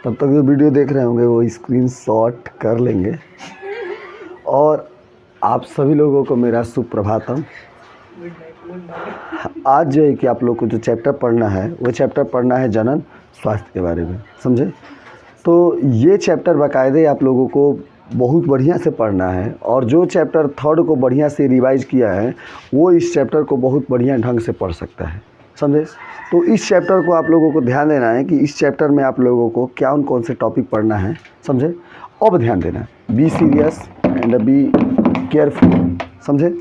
तब तक जो वीडियो देख रहे होंगे वो स्क्रीनशॉट कर लेंगे। और आप सभी लोगों को मेरा सुप्रभातम। आज जो है कि आप लोग को जो चैप्टर पढ़ना है वो चैप्टर पढ़ना है जनन स्वास्थ्य के बारे में, समझे। तो ये चैप्टर बाकायदे आप लोगों को बहुत बढ़िया से पढ़ना है, और जो चैप्टर थर्ड को बढ़िया से रिवाइज किया है वो इस चैप्टर को बहुत बढ़िया ढंग से पढ़ सकता है, समझे। तो इस चैप्टर को आप लोगों को ध्यान देना है कि इस चैप्टर में आप लोगों को क्या कौन से टॉपिक पढ़ना है, समझे। अब ध्यान देना, be serious and be careful, समझे।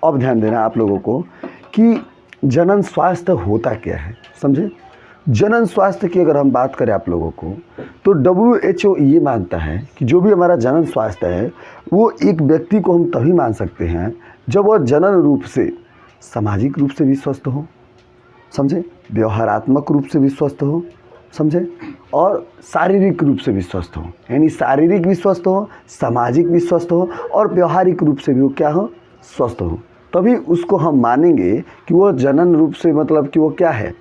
अब ध्यान देना आप लोगों को कि जनन स्वास्थ्य होता क्या है, समझे। जनन स्वास्थ्य की अगर हम बात करें आप लोगों को, तो WHO ये मानता है कि जो भी हमारा जनन स्वास्थ्य है वो एक व्यक्ति को हम तभी मान सकते हैं जब वह जनन रूप से, सामाजिक रूप से भी स्वस्थ हो, समझे, व्यवहारात्मक रूप से भी स्वस्थ हो, समझे, और शारीरिक रूप से भी स्वस्थ हो। यानी शारीरिक भी स्वस्थ हो, सामाजिक भी स्वस्थ हो, और व्यवहारिक रूप से भी वो क्या हो, स्वस्थ हो। तभी उसको हम मानेंगे कि वो जनन रूप से, मतलब कि वो क्या है,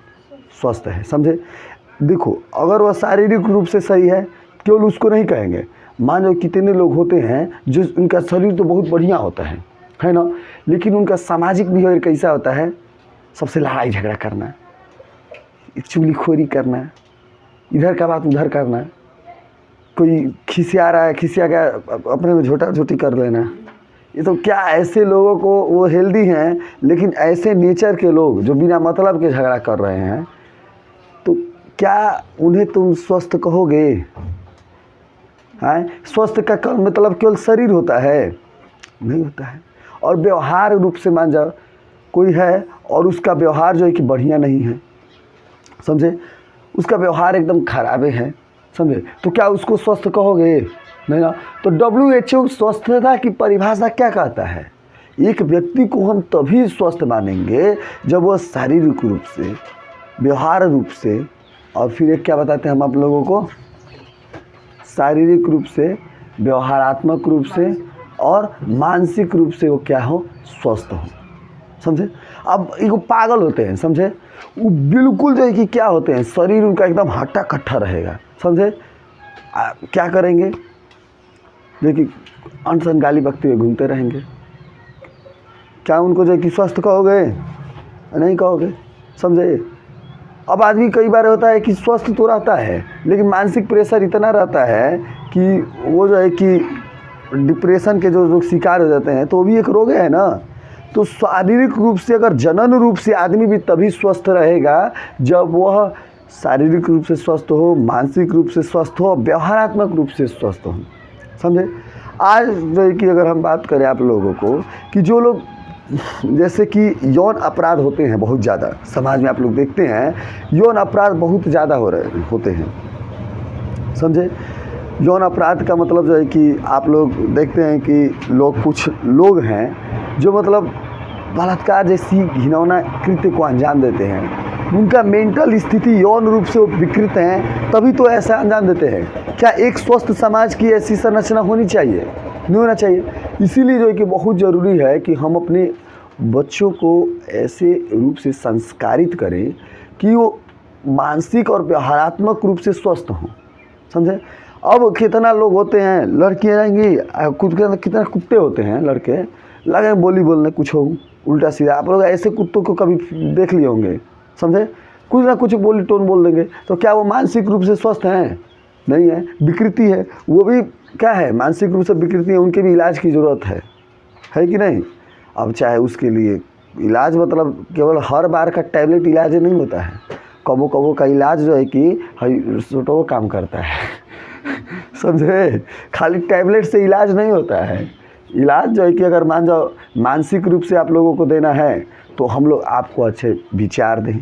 स्वस्थ है, समझे। देखो, अगर वह शारीरिक रूप से सही है केवल उसको नहीं कहेंगे। मान लो कितने लोग होते हैं जो उनका शरीर तो बहुत बढ़िया होता है ना, लेकिन उनका सामाजिक बिहेवियर कैसा होता है, सबसे लड़ाई झगड़ा करना, चुगलीखोरी करना, इधर का बात उधर करना, कोई खिसिया रहा है, खिसिया गया अपने में झोटा झोटी कर लेना। ये तो क्या ऐसे लोगों को, वो हेल्दी हैं लेकिन ऐसे नेचर के लोग जो बिना मतलब के झगड़ा कर रहे हैं, तो क्या उन्हें तुम स्वस्थ कहोगे? हाँ, स्वस्थ का मतलब केवल शरीर होता है? नहीं होता है। और व्यवहार रूप से मान जाओ कोई है और उसका व्यवहार जो है कि बढ़िया नहीं है, समझे, उसका व्यवहार एकदम खराब है, समझे, तो क्या उसको स्वस्थ कहोगे? नहीं ना। तो WHO स्वस्थता की परिभाषा क्या कहता है? एक व्यक्ति को हम तभी स्वस्थ मानेंगे जब वह शारीरिक रूप से, व्यवहार रूप से, और फिर एक क्या बताते हैं हम आप लोगों को, शारीरिक रूप से, व्यवहारात्मक रूप से और मानसिक रूप से वो क्या हो, स्वस्थ हो, समझे। अब एक पागल होते हैं, समझे, वो बिल्कुल जो है कि क्या होते हैं, शरीर उनका एकदम हट्टा कट्ठा रहेगा, समझे। क्या करेंगे, देखिए अनसन गाली बकते हुए घूमते रहेंगे। क्या उनको जो है कि स्वस्थ कहोगे? नहीं कहोगे, समझे। अब आदमी कई बार होता है कि स्वस्थ तो रहता है लेकिन मानसिक प्रेशर इतना रहता है कि वो जो है कि डिप्रेशन के जो लोग शिकार हो जाते हैं, तो वो भी एक रोग है ना। तो शारीरिक रूप से, अगर जनन रूप से आदमी भी तभी स्वस्थ रहेगा जब वह शारीरिक रूप से स्वस्थ हो, मानसिक रूप से स्वस्थ हो, व्यवहारात्मक रूप से स्वस्थ हो, समझे। आज जो है कि अगर हम बात करें आप लोगों को कि जो लोग जैसे कि यौन अपराध होते हैं बहुत ज़्यादा समाज में, आप लोग देखते हैं यौन अपराध बहुत ज़्यादा होते हैं, समझे। यौन अपराध का मतलब जो है कि आप लोग देखते हैं कि कुछ लोग हैं जो मतलब बलात्कार जैसी घिनौना कृत्य को अंजाम देते हैं। उनका मेंटल स्थिति यौन रूप से विकृत हैं, तभी तो ऐसा अंजाम देते हैं। क्या एक स्वस्थ समाज की ऐसी संरचना होनी चाहिए? नहीं होना चाहिए। इसीलिए जो है कि बहुत ज़रूरी है कि हम अपने बच्चों को ऐसे रूप से संस्कारित करें कि वो मानसिक और व्यवहारात्मक रूप से स्वस्थ हों, समझे। अब कितना लोग होते हैं, लड़कियाँ जाएंगी, कितना कुत्ते होते हैं लड़के, लगे बोली बोलने कुछ हो उल्टा सीधा। आप लोग ऐसे कुत्तों को कभी देख लिए होंगे, समझे, कुछ ना कुछ बोली टोन बोल देंगे। तो क्या वो मानसिक रूप से स्वस्थ हैं? नहीं है, विकृति है। वो भी क्या है, मानसिक रूप से विकृति है, उनके भी इलाज की ज़रूरत है कि नहीं। अब चाहे उसके लिए इलाज, मतलब केवल हर बार का टैबलेट इलाज नहीं होता है, कबो कबो का इलाज जो है कि छोटो काम करता है समझे। खाली टैबलेट से इलाज नहीं होता है। इलाज जो है कि अगर मान जाओ मानसिक रूप से आप लोगों को देना है तो हम लोग आपको अच्छे विचार दें,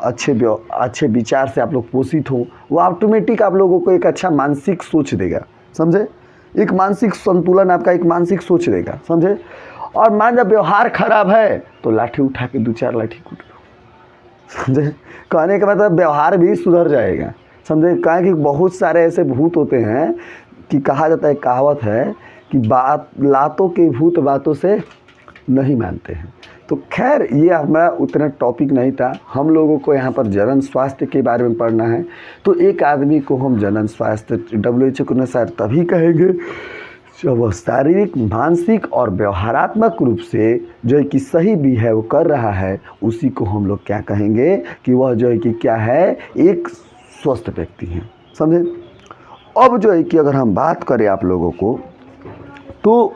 अच्छे विचार से आप लोग पोषित हो, वो ऑटोमेटिक आप लोगों को एक अच्छा मानसिक सोच देगा, समझे। एक मानसिक संतुलन आपका, एक मानसिक सोच देगा, समझे। और मान जब व्यवहार खराब है तो लाठी उठा के 2-4 लाठी कूट लो, समझे। कहने का मतलब व्यवहार भी सुधर जाएगा, समझे। कहें कि बहुत सारे ऐसे भूत होते हैं कि कहा जाता है, कहावत है कि लातों के भूत बातों से नहीं मानते हैं। तो खैर ये हमारा उतना टॉपिक नहीं था। हम लोगों को यहाँ पर जनन स्वास्थ्य के बारे में पढ़ना है। तो एक आदमी को हम जनन स्वास्थ्य WHO के अनुसार तभी कहेंगे जब वह शारीरिक, मानसिक और व्यवहारात्मक रूप से जो है कि सही बिहेव कर रहा है, उसी को हम लोग क्या कहेंगे कि वह जो है कि क्या है, एक स्वस्थ व्यक्ति है। समझे। अब जो है कि अगर हम बात करें आप लोगों को, तो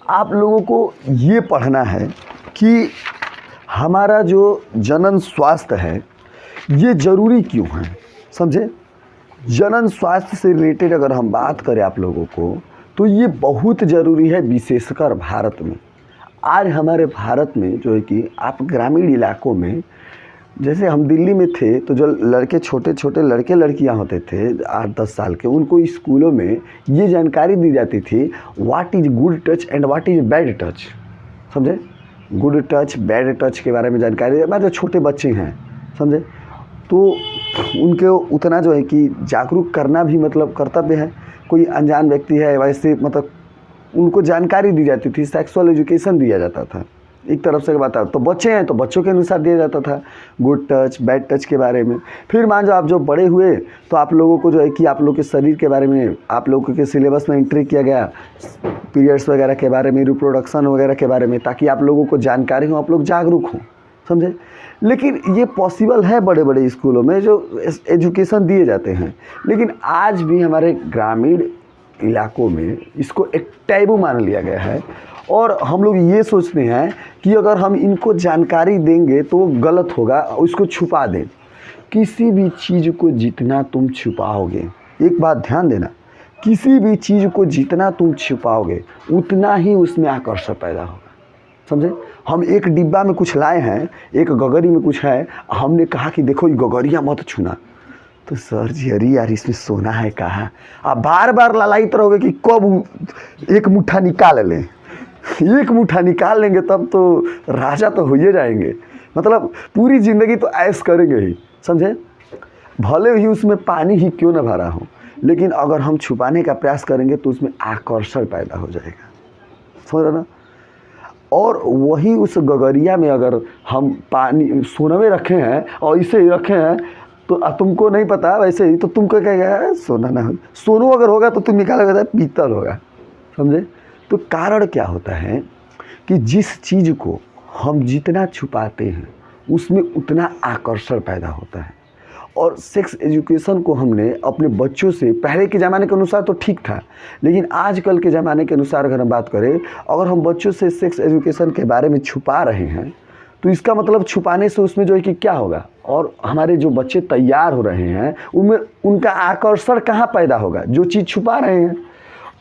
आप लोगों को ये पढ़ना है कि हमारा जो जनन स्वास्थ्य है ये ज़रूरी क्यों है। समझे। जनन स्वास्थ्य से रिलेटेड अगर हम बात करें आप लोगों को, तो ये बहुत ज़रूरी है, विशेषकर भारत में। आज हमारे भारत में जो है कि आप ग्रामीण इलाकों में, जैसे हम दिल्ली में थे तो जो लड़के, छोटे छोटे लड़के लड़कियां होते थे 8-10 साल के, उनको स्कूलों में ये जानकारी दी जाती थी what is good touch and what is bad touch. समझे। गुड टच, बैड टच के बारे में जानकारी, जो छोटे बच्चे हैं, समझे, तो उनके उतना जो है कि जागरूक करना भी मतलब कर्तव्य है। कोई अनजान व्यक्ति है वैसे मतलब उनको जानकारी दी जाती थी, सेक्सुअल एजुकेशन दिया जाता था। एक तरफ से बात तो बच्चे हैं तो बच्चों के अनुसार दिया जाता था गुड टच, बैड टच के बारे में। फिर मान लो आप जो बड़े हुए तो आप लोगों को जो है कि आप लोग के शरीर के बारे में आप लोगों के सिलेबस में एंट्री किया गया, पीरियड्स वगैरह के बारे में, रिप्रोडक्शन वगैरह के बारे में, ताकि आप लोगों को जानकारी हो, आप लोग जागरूक हों। समझे। लेकिन ये पॉसिबल है बड़े बड़े स्कूलों में जो एजुकेशन दिए जाते हैं, लेकिन आज भी हमारे ग्रामीण इलाकों में इसको एक टैबू मान लिया गया है। और हम लोग ये सोचते हैं कि अगर हम इनको जानकारी देंगे तो वो गलत होगा, उसको छुपा दें। किसी भी चीज़ को जितना तुम छुपाओगे, एक बात ध्यान देना, किसी भी चीज़ को जितना तुम छुपाओगे उतना ही उसमें आकर्षण पैदा होगा। समझे। हम एक डिब्बा में कुछ लाए हैं, एक गगरी में कुछ है, हमने कहा कि देखो ये गगरिया मत छूना, तो सर जी अरे यार इसमें सोना है कहाँ। आप बार बार लालायित रहोगे कि कब एक मुट्ठा निकाल लें। एक मुट्ठा निकाल लेंगे तब तो राजा तो हो ही जाएंगे, मतलब पूरी ज़िंदगी तो ऐश करेंगे ही। समझे। भले ही उसमें पानी ही क्यों न भरा हो, लेकिन अगर हम छुपाने का प्रयास करेंगे तो उसमें आकर्षण पैदा हो जाएगा। समझ रहे ना। और वही उस गगरिया में अगर हम पानी सोना रखे हैं और इसे ही रखे हैं तो तुमको नहीं पता वैसे ही, तो तुमको क्या है सोना ना हो, सोनू अगर होगा तो तुम निकालोगे तो पीतल होगा। समझे। तो कारण क्या होता है कि जिस चीज़ को हम जितना छुपाते हैं उसमें उतना आकर्षण पैदा होता है। और सेक्स एजुकेशन को हमने अपने बच्चों से, पहले के ज़माने के अनुसार तो ठीक था, लेकिन आजकल के ज़माने के अनुसार अगर हम बात करें, अगर हम बच्चों से सेक्स एजुकेशन के बारे में छुपा रहे हैं तो इसका मतलब छुपाने से उसमें जो है कि क्या होगा, और हमारे जो बच्चे तैयार हो रहे हैं उनमें उनका आकर्षण कहाँ पैदा होगा, जो चीज़ छुपा रहे हैं।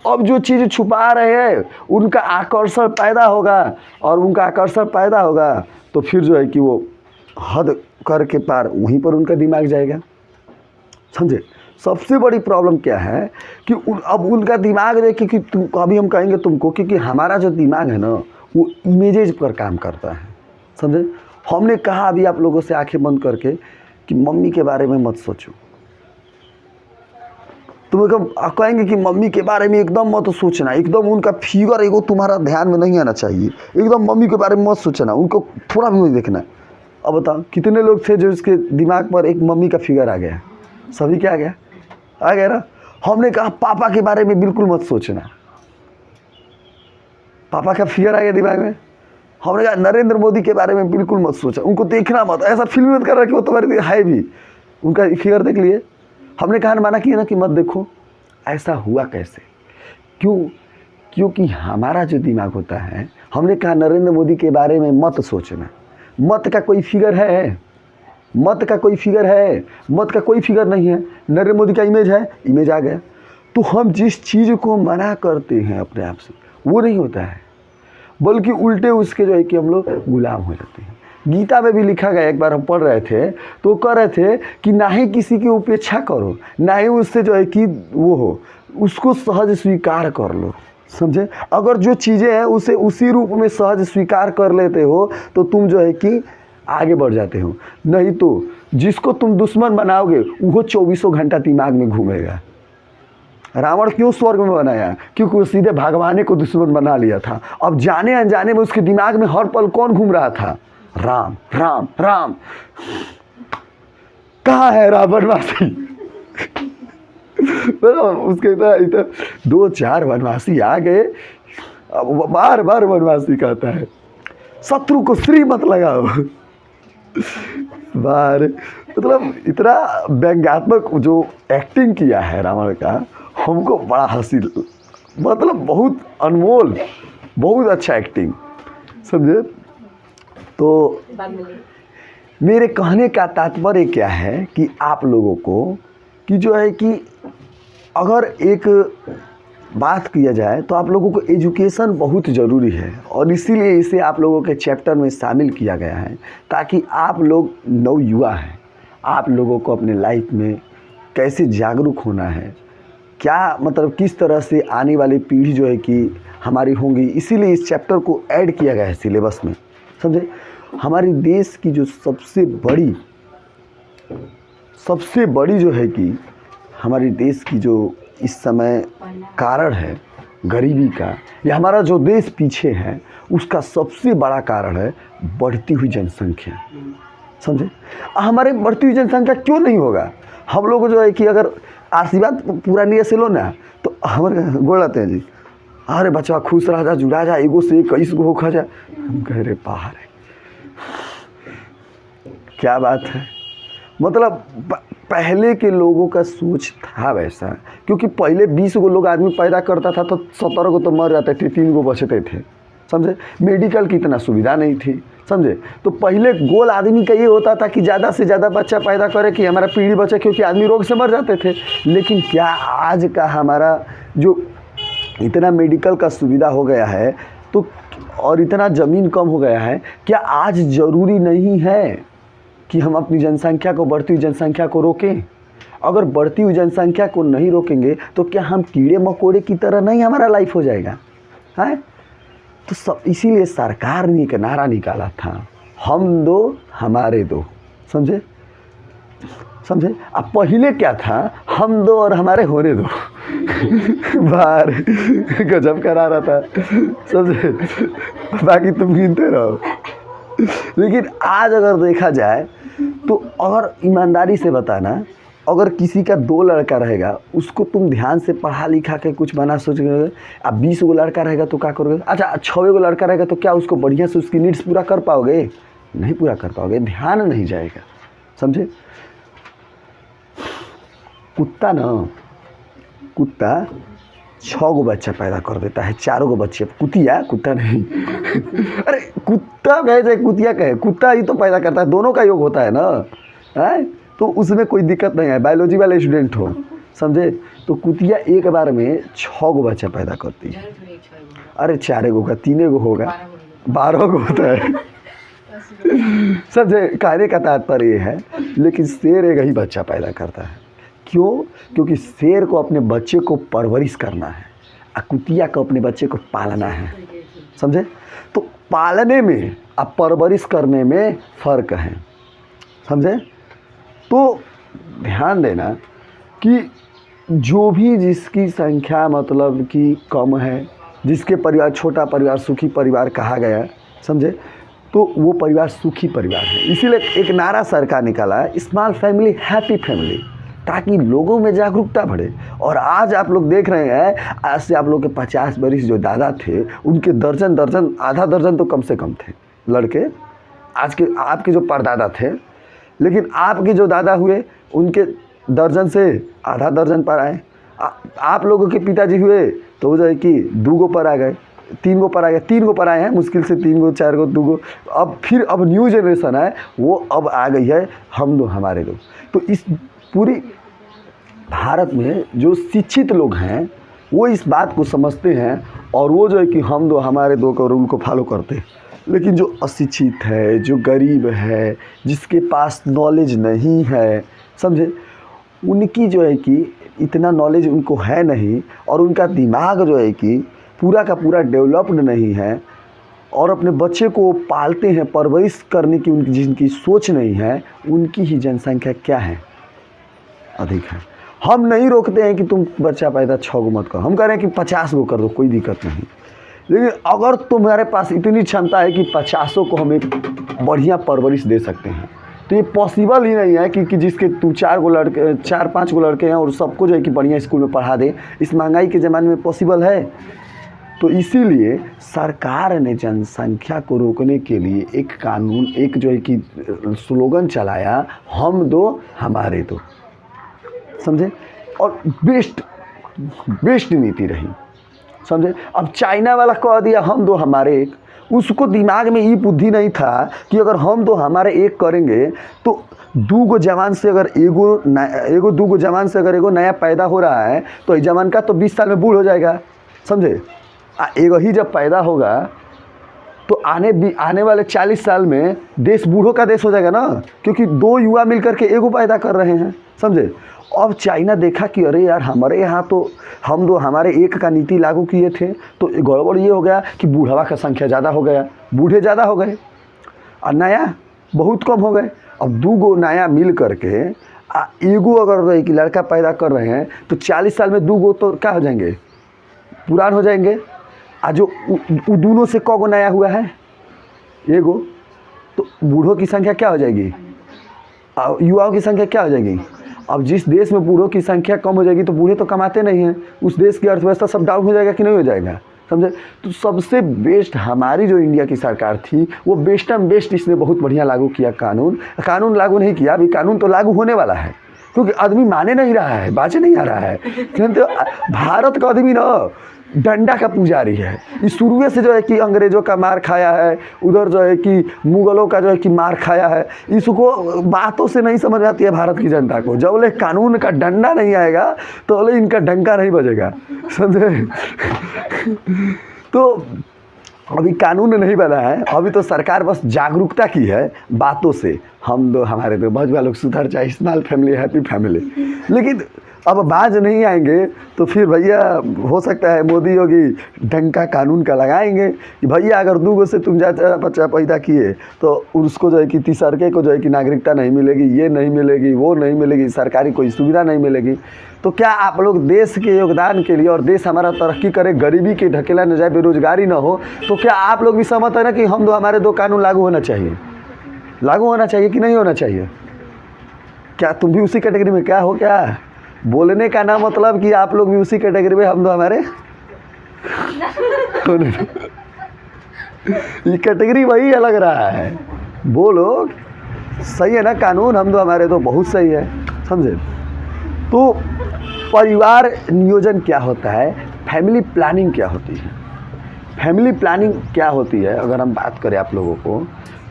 अब जो चीज़ छुपा रहे हैं उनका आकर्षण पैदा होगा, और उनका आकर्षण पैदा होगा तो फिर जो है कि वो हद कर के पार वहीं पर उनका दिमाग जाएगा। समझे। सबसे बड़ी प्रॉब्लम क्या है कि अब उनका दिमाग देखिए कि तुम, अभी हम कहेंगे तुमको क्योंकि हमारा जो दिमाग है ना वो इमेजेज पर काम करता है। समझे। हमने कहा अभी आप लोगों से आंखें बंद करके कि मम्मी के बारे में मत सोचो, तुम एकदम कहेंगे कि मम्मी के बारे में एकदम मत सोचना, एकदम उनका फिगर एगो तुम्हारा ध्यान में नहीं आना चाहिए, एकदम मम्मी के बारे में मत सोचना, उनको थोड़ा भी नहीं देखना। अब बताओ कितने लोग थे जो इसके दिमाग पर एक मम्मी का फिगर आ गया। सभी क्या आ गया ना। हमने कहा पापा के बारे में बिल्कुल मत सोचना, पापा का फिगर आ गया दिमाग में। हमने कहा नरेंद्र मोदी के बारे में बिल्कुल मत सोचा, उनको देखना मत, ऐसा फिल्म मत कर रहा कि वो तुम्हारे है भी, उनका फिगर देख लिए। हमने कहा माना किया ना कि मत देखो। ऐसा हुआ कैसे, क्यों? क्योंकि हमारा जो दिमाग होता है, हमने कहा नरेंद्र मोदी के बारे में मत सोचना, मत का कोई फिगर है, मत का कोई फिगर है, मत का कोई फिगर नहीं है, नरेंद्र मोदी का इमेज है, इमेज आ गया। तो हम जिस चीज़ को मना करते हैं अपने आप से वो नहीं होता है, बल्कि उल्टे उसके जो है कि हम लोग गुलाम हो जाते हैं। गीता में भी लिखा गया, एक बार हम पढ़ रहे थे तो कह रहे थे कि ना ही किसी की उपेक्षा करो, ना ही उससे जो है कि वो हो, उसको सहज स्वीकार कर लो। समझे। अगर जो चीज़ें हैं उसे उसी रूप में सहज स्वीकार कर लेते हो तो तुम जो है कि आगे बढ़ जाते हो, नहीं तो जिसको तुम दुश्मन बनाओगे वो 24 घंटा दिमाग में घूमेगा। रावण क्यों स्वर्ग में बनाया? क्योंकि वो सीधे भगवान को दुश्मन बना लिया था। अब जाने अनजाने में उसके दिमाग में हर पल कौन घूम रहा था? राम राम राम। कहाँ है रावणवासी? उसके इतना 2-4 वनवासी आ गए। अब बार बार वनवासी कहता है शत्रु को श्री मत लगाओ। बार मतलब इतना व्यंग्यात्मक जो एक्टिंग किया है रावण का, हमको बड़ा हंसी, मतलब बहुत अनमोल, बहुत अच्छा एक्टिंग, समझे। तो मेरे कहने का तात्पर्य क्या है कि आप लोगों को कि जो है कि अगर एक बात किया जाए तो आप लोगों को एजुकेशन बहुत ज़रूरी है, और इसीलिए इसे आप लोगों के चैप्टर में शामिल किया गया है ताकि आप लोग नवयुवा हैं, आप लोगों को अपने लाइफ में कैसे जागरूक होना है, क्या मतलब किस तरह से आने वाली पीढ़ी जो है कि हमारी होंगी, इसीलिए इस चैप्टर को ऐड किया गया है सिलेबस में, समझे। हमारे देश की जो सबसे बड़ी जो है कि हमारे देश की जो इस समय कारण है गरीबी का, या हमारा जो देश पीछे है उसका सबसे बड़ा कारण है बढ़ती हुई जनसंख्या, समझे। हमारे बढ़ती हुई जनसंख्या क्यों नहीं होगा? हम लोग जो है कि अगर आशीर्वाद पूरा नहीं से लो ना तो हमारे गोड़ाते हैं जी, अरे बच्चा खुश रह जा, जुड़ा जा, एगो से 21 गो खा जा। हम कह रहे बाहर है, क्या बात है। मतलब पहले के लोगों का सोच था वैसा, क्योंकि पहले 20 गो लोग आदमी पैदा करता था तो 17 गो तो मर जाते थे, 3 गो बचते थे, समझे। मेडिकल की इतना सुविधा नहीं थी, समझे। तो पहले गोल आदमी का ये होता था कि ज़्यादा से ज़्यादा बच्चा पैदा करे कि हमारा पीढ़ी बचे, क्योंकि आदमी रोग से मर जाते थे। लेकिन क्या आज का हमारा जो इतना मेडिकल का सुविधा हो गया है तो और इतना ज़मीन कम हो गया है, क्या आज ज़रूरी नहीं है कि हम अपनी जनसंख्या को, बढ़ती हुई जनसंख्या को रोकें? अगर बढ़ती हुई जनसंख्या को नहीं रोकेंगे तो क्या हम कीड़े मकोड़े की तरह नहीं हमारा लाइफ हो जाएगा? है तो सब इसीलिए सरकार ने एक नारा निकाला था, हम दो हमारे दो, समझे। अब पहले क्या था, हम दो और हमारे होने दो। बाहर गजब करा रहा था, समझे। बाकी तुम गिनते रहो। लेकिन आज अगर देखा जाए तो अगर ईमानदारी से बताना, अगर किसी का 2 लड़का रहेगा उसको तुम ध्यान से पढ़ा लिखा के कुछ बना सोचोगे। अब 20 गो लड़का रहेगा तो क्या करोगे? अच्छा 6 गो लड़का रहेगा तो क्या उसको बढ़िया से उसकी नीड्स पूरा कर पाओगे? नहीं पूरा कर पाओगे, ध्यान नहीं जाएगा, समझे। कुत्ता 6 गो बच्चा पैदा कर देता है, 4 गो बच्चे। कुत्ता नहीं। अरे कुत्ता कहे चाहे कुतिया कहे, कुत्ता ही तो पैदा करता है, दोनों का योग होता है ना, है तो उसमें कोई दिक्कत नहीं है, बायोलॉजी वाले स्टूडेंट हो, समझे। तो कुतिया एक बार में 6 गो बच्चा पैदा करती है। अरे 4 गो का 3 गो होगा, 12 गो होता है, समझे। कहने का तात्पर्य ये है, लेकिन शेर एक ही बच्चा पैदा करता है। क्यों? क्योंकि शेर को अपने बच्चे को परवरिश करना है और कुतिया को अपने बच्चे को पालना है, समझे। तो पालने में और परवरिश करने में फ़र्क है, समझे। तो ध्यान देना कि जो भी जिसकी संख्या मतलब कि कम है, जिसके परिवार छोटा परिवार सुखी परिवार कहा गया, समझे, तो वो परिवार सुखी परिवार है। इसीलिए एक नारा सरकार निकाला है, स्मॉल फैमिली हैप्पी फैमिली, ताकि लोगों में जागरूकता बढ़े। और आज आप लोग देख रहे हैं, आज से आप लोग के 50 बरिस जो दादा थे उनके दर्जन आधा दर्जन तो कम से कम थे लड़के, आज के आपके जो परदादा थे। लेकिन आपके जो दादा हुए उनके दर्जन से आधा दर्जन पर आए। आप लोगों के पिताजी हुए तो जो है कि 2 गो पर आ गए, 3 गो पर आ गए, 3 गो पर आए हैं, मुश्किल से 3 गो 4 गो 2 गो। अब न्यू जनरेशन है, वो अब आ गई है हम दो हमारे दो। तो इस पूरी भारत में जो शिक्षित लोग हैं वो इस बात को समझते हैं और वो जो है कि हम दो हमारे दो का रूल को फॉलो करते हैं। लेकिन जो अशिक्षित है, जो गरीब है, जिसके पास नॉलेज नहीं है, समझे, उनकी जो है कि इतना नॉलेज उनको है नहीं और उनका दिमाग जो है कि पूरा का पूरा डेवलप्ड नहीं है और अपने बच्चे को पालते हैं, परवरिश करने की उनकी जिनकी सोच नहीं है, उनकी ही जनसंख्या क्या है? अधिक है। हम नहीं रोकते हैं कि तुम बच्चा पैदा 6 गो मत करो, हम कह रहे हैं कि 50 गो कर दो, कोई दिक्कत नहीं। लेकिन अगर तुम्हारे पास इतनी क्षमता है कि 50 को हम एक बढ़िया परवरिश दे सकते हैं, तो ये पॉसिबल ही नहीं है कि जिसके तू 4-5 गो लड़के हैं और सबको जो है कि बढ़िया स्कूल में पढ़ा दे। इस महंगाई के ज़माने में पॉसिबल है? तो इसीलिए सरकार ने जनसंख्या को रोकने के लिए एक कानून, एक जो है कि स्लोगन चलाया, हम दो हमारे दो, समझे? और बेस्ट नीति रही, समझे? अब चाइना वाला कह दिया हम दो हमारे एक, उसको दिमाग में ये बुद्धि नहीं था कि अगर हम दो हमारे एक करेंगे तो 2 गो जवान से अगर एगो 2 गो जवान से अगर एगो नया पैदा हो रहा है तो ये जवान का तो 20 साल में बूढ़ हो जाएगा, समझे? एगो ही जब पैदा होगा तो आने वाले 40 साल में देश बूढ़ों का देश हो जाएगा ना, क्योंकि 2 युवा मिलकर के एगो पैदा कर रहे हैं, समझे? अब चाइना देखा कि अरे यार हमारे यहाँ तो हम दो हमारे एक का नीति लागू किए थे, तो गड़बड़ ये हो गया कि बूढ़वा का संख्या ज़्यादा हो गया, बूढ़े ज़्यादा हो गए और नया बहुत कम हो गए। अब 2 गो नया मिल करके एगो अगर कि लड़का पैदा कर रहे हैं तो 40 साल में 2 गो तो क्या हो जाएंगे, पुरान हो जाएंगे। जो दोनों से कौ गो नया हुआ है, एगो, तो बूढ़ों की संख्या क्या हो जाएगी, युवाओं की संख्या क्या हो जाएगी। अब जिस देश में बूढ़ों की संख्या कम हो जाएगी तो बूढ़े तो कमाते नहीं हैं, उस देश की अर्थव्यवस्था सब डाउन हो जाएगा कि नहीं हो जाएगा, समझे? तो सबसे बेस्ट हमारी जो इंडिया की सरकार थी वो बेस्ट इसने बहुत बढ़िया लागू किया कानून लागू नहीं किया, अभी कानून तो लागू होने वाला है, क्योंकि आदमी माने नहीं रहा है, बाजे नहीं आ रहा है। तो भारत का आदमी ना डंडा का पुजारी है, इस शुरू से जो है कि अंग्रेज़ों का मार खाया है, उधर जो है कि मुग़लों का जो है कि मार खाया है। इसको बातों से नहीं समझ आती है भारत की जनता को, जब ले कानून का डंडा नहीं आएगा तो ले इनका डंका नहीं बजेगा, समझे? तो अभी कानून नहीं बना है, अभी तो सरकार बस जागरूकता की है बातों से, हम दो हमारे दो, भाजपा लोग सुधर जाए, स्मॉल फैमिली हैप्पी फैमिली। लेकिन अब बाज नहीं आएंगे तो फिर भैया हो सकता है मोदी योगी डंका कानून का लगाएंगे कि भैया अगर 2 गो से तुम बच्चा पैदा किए तो उसको जो है कि तीसरके को जो है कि नागरिकता नहीं मिलेगी, ये नहीं मिलेगी, वो नहीं मिलेगी, सरकारी कोई सुविधा नहीं मिलेगी। तो क्या आप लोग देश के योगदान के लिए और देश हमारा तरक्की करे, गरीबी के ढकेला न जाए, बेरोजगारी न हो, तो क्या आप लोग भी सहमत है ना कि हम दो हमारे दो कानून लागू होना चाहिए कि नहीं होना चाहिए? क्या तुम भी उसी कैटेगरी में क्या हो? क्या बोलने का ना मतलब कि आप लोग भी उसी कैटेगरी में हम दो हमारे ये कैटेगरी वही अलग रहा है, बोलो सही है ना? कानून हम दो हमारे दो बहुत सही है, समझे? तो परिवार नियोजन क्या होता है, फैमिली प्लानिंग क्या होती है? फैमिली प्लानिंग क्या होती है अगर हम बात करें आप लोगों को,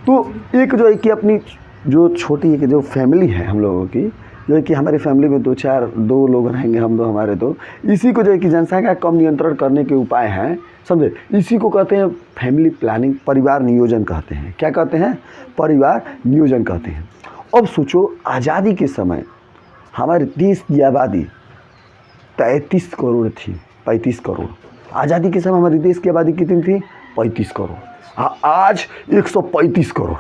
तो एक जो है कि अपनी जो छोटी एक जो फैमिली है हम लोगों की, जो है कि हमारी फैमिली में 2 लोग रहेंगे, हम दो हमारे दो, इसी को जो है कि जनसंख्या कम नियंत्रण करने के उपाय हैं, समझे? इसी को कहते हैं फैमिली प्लानिंग, परिवार नियोजन कहते हैं। क्या कहते हैं? परिवार नियोजन कहते हैं। अब सोचो आज़ादी के समय हमारे देश की आबादी 33 करोड़ थी, 35 करोड़। आज़ादी के समय हमारे देश की आबादी कितनी थी? 35 करोड़। आज 135 करोड़।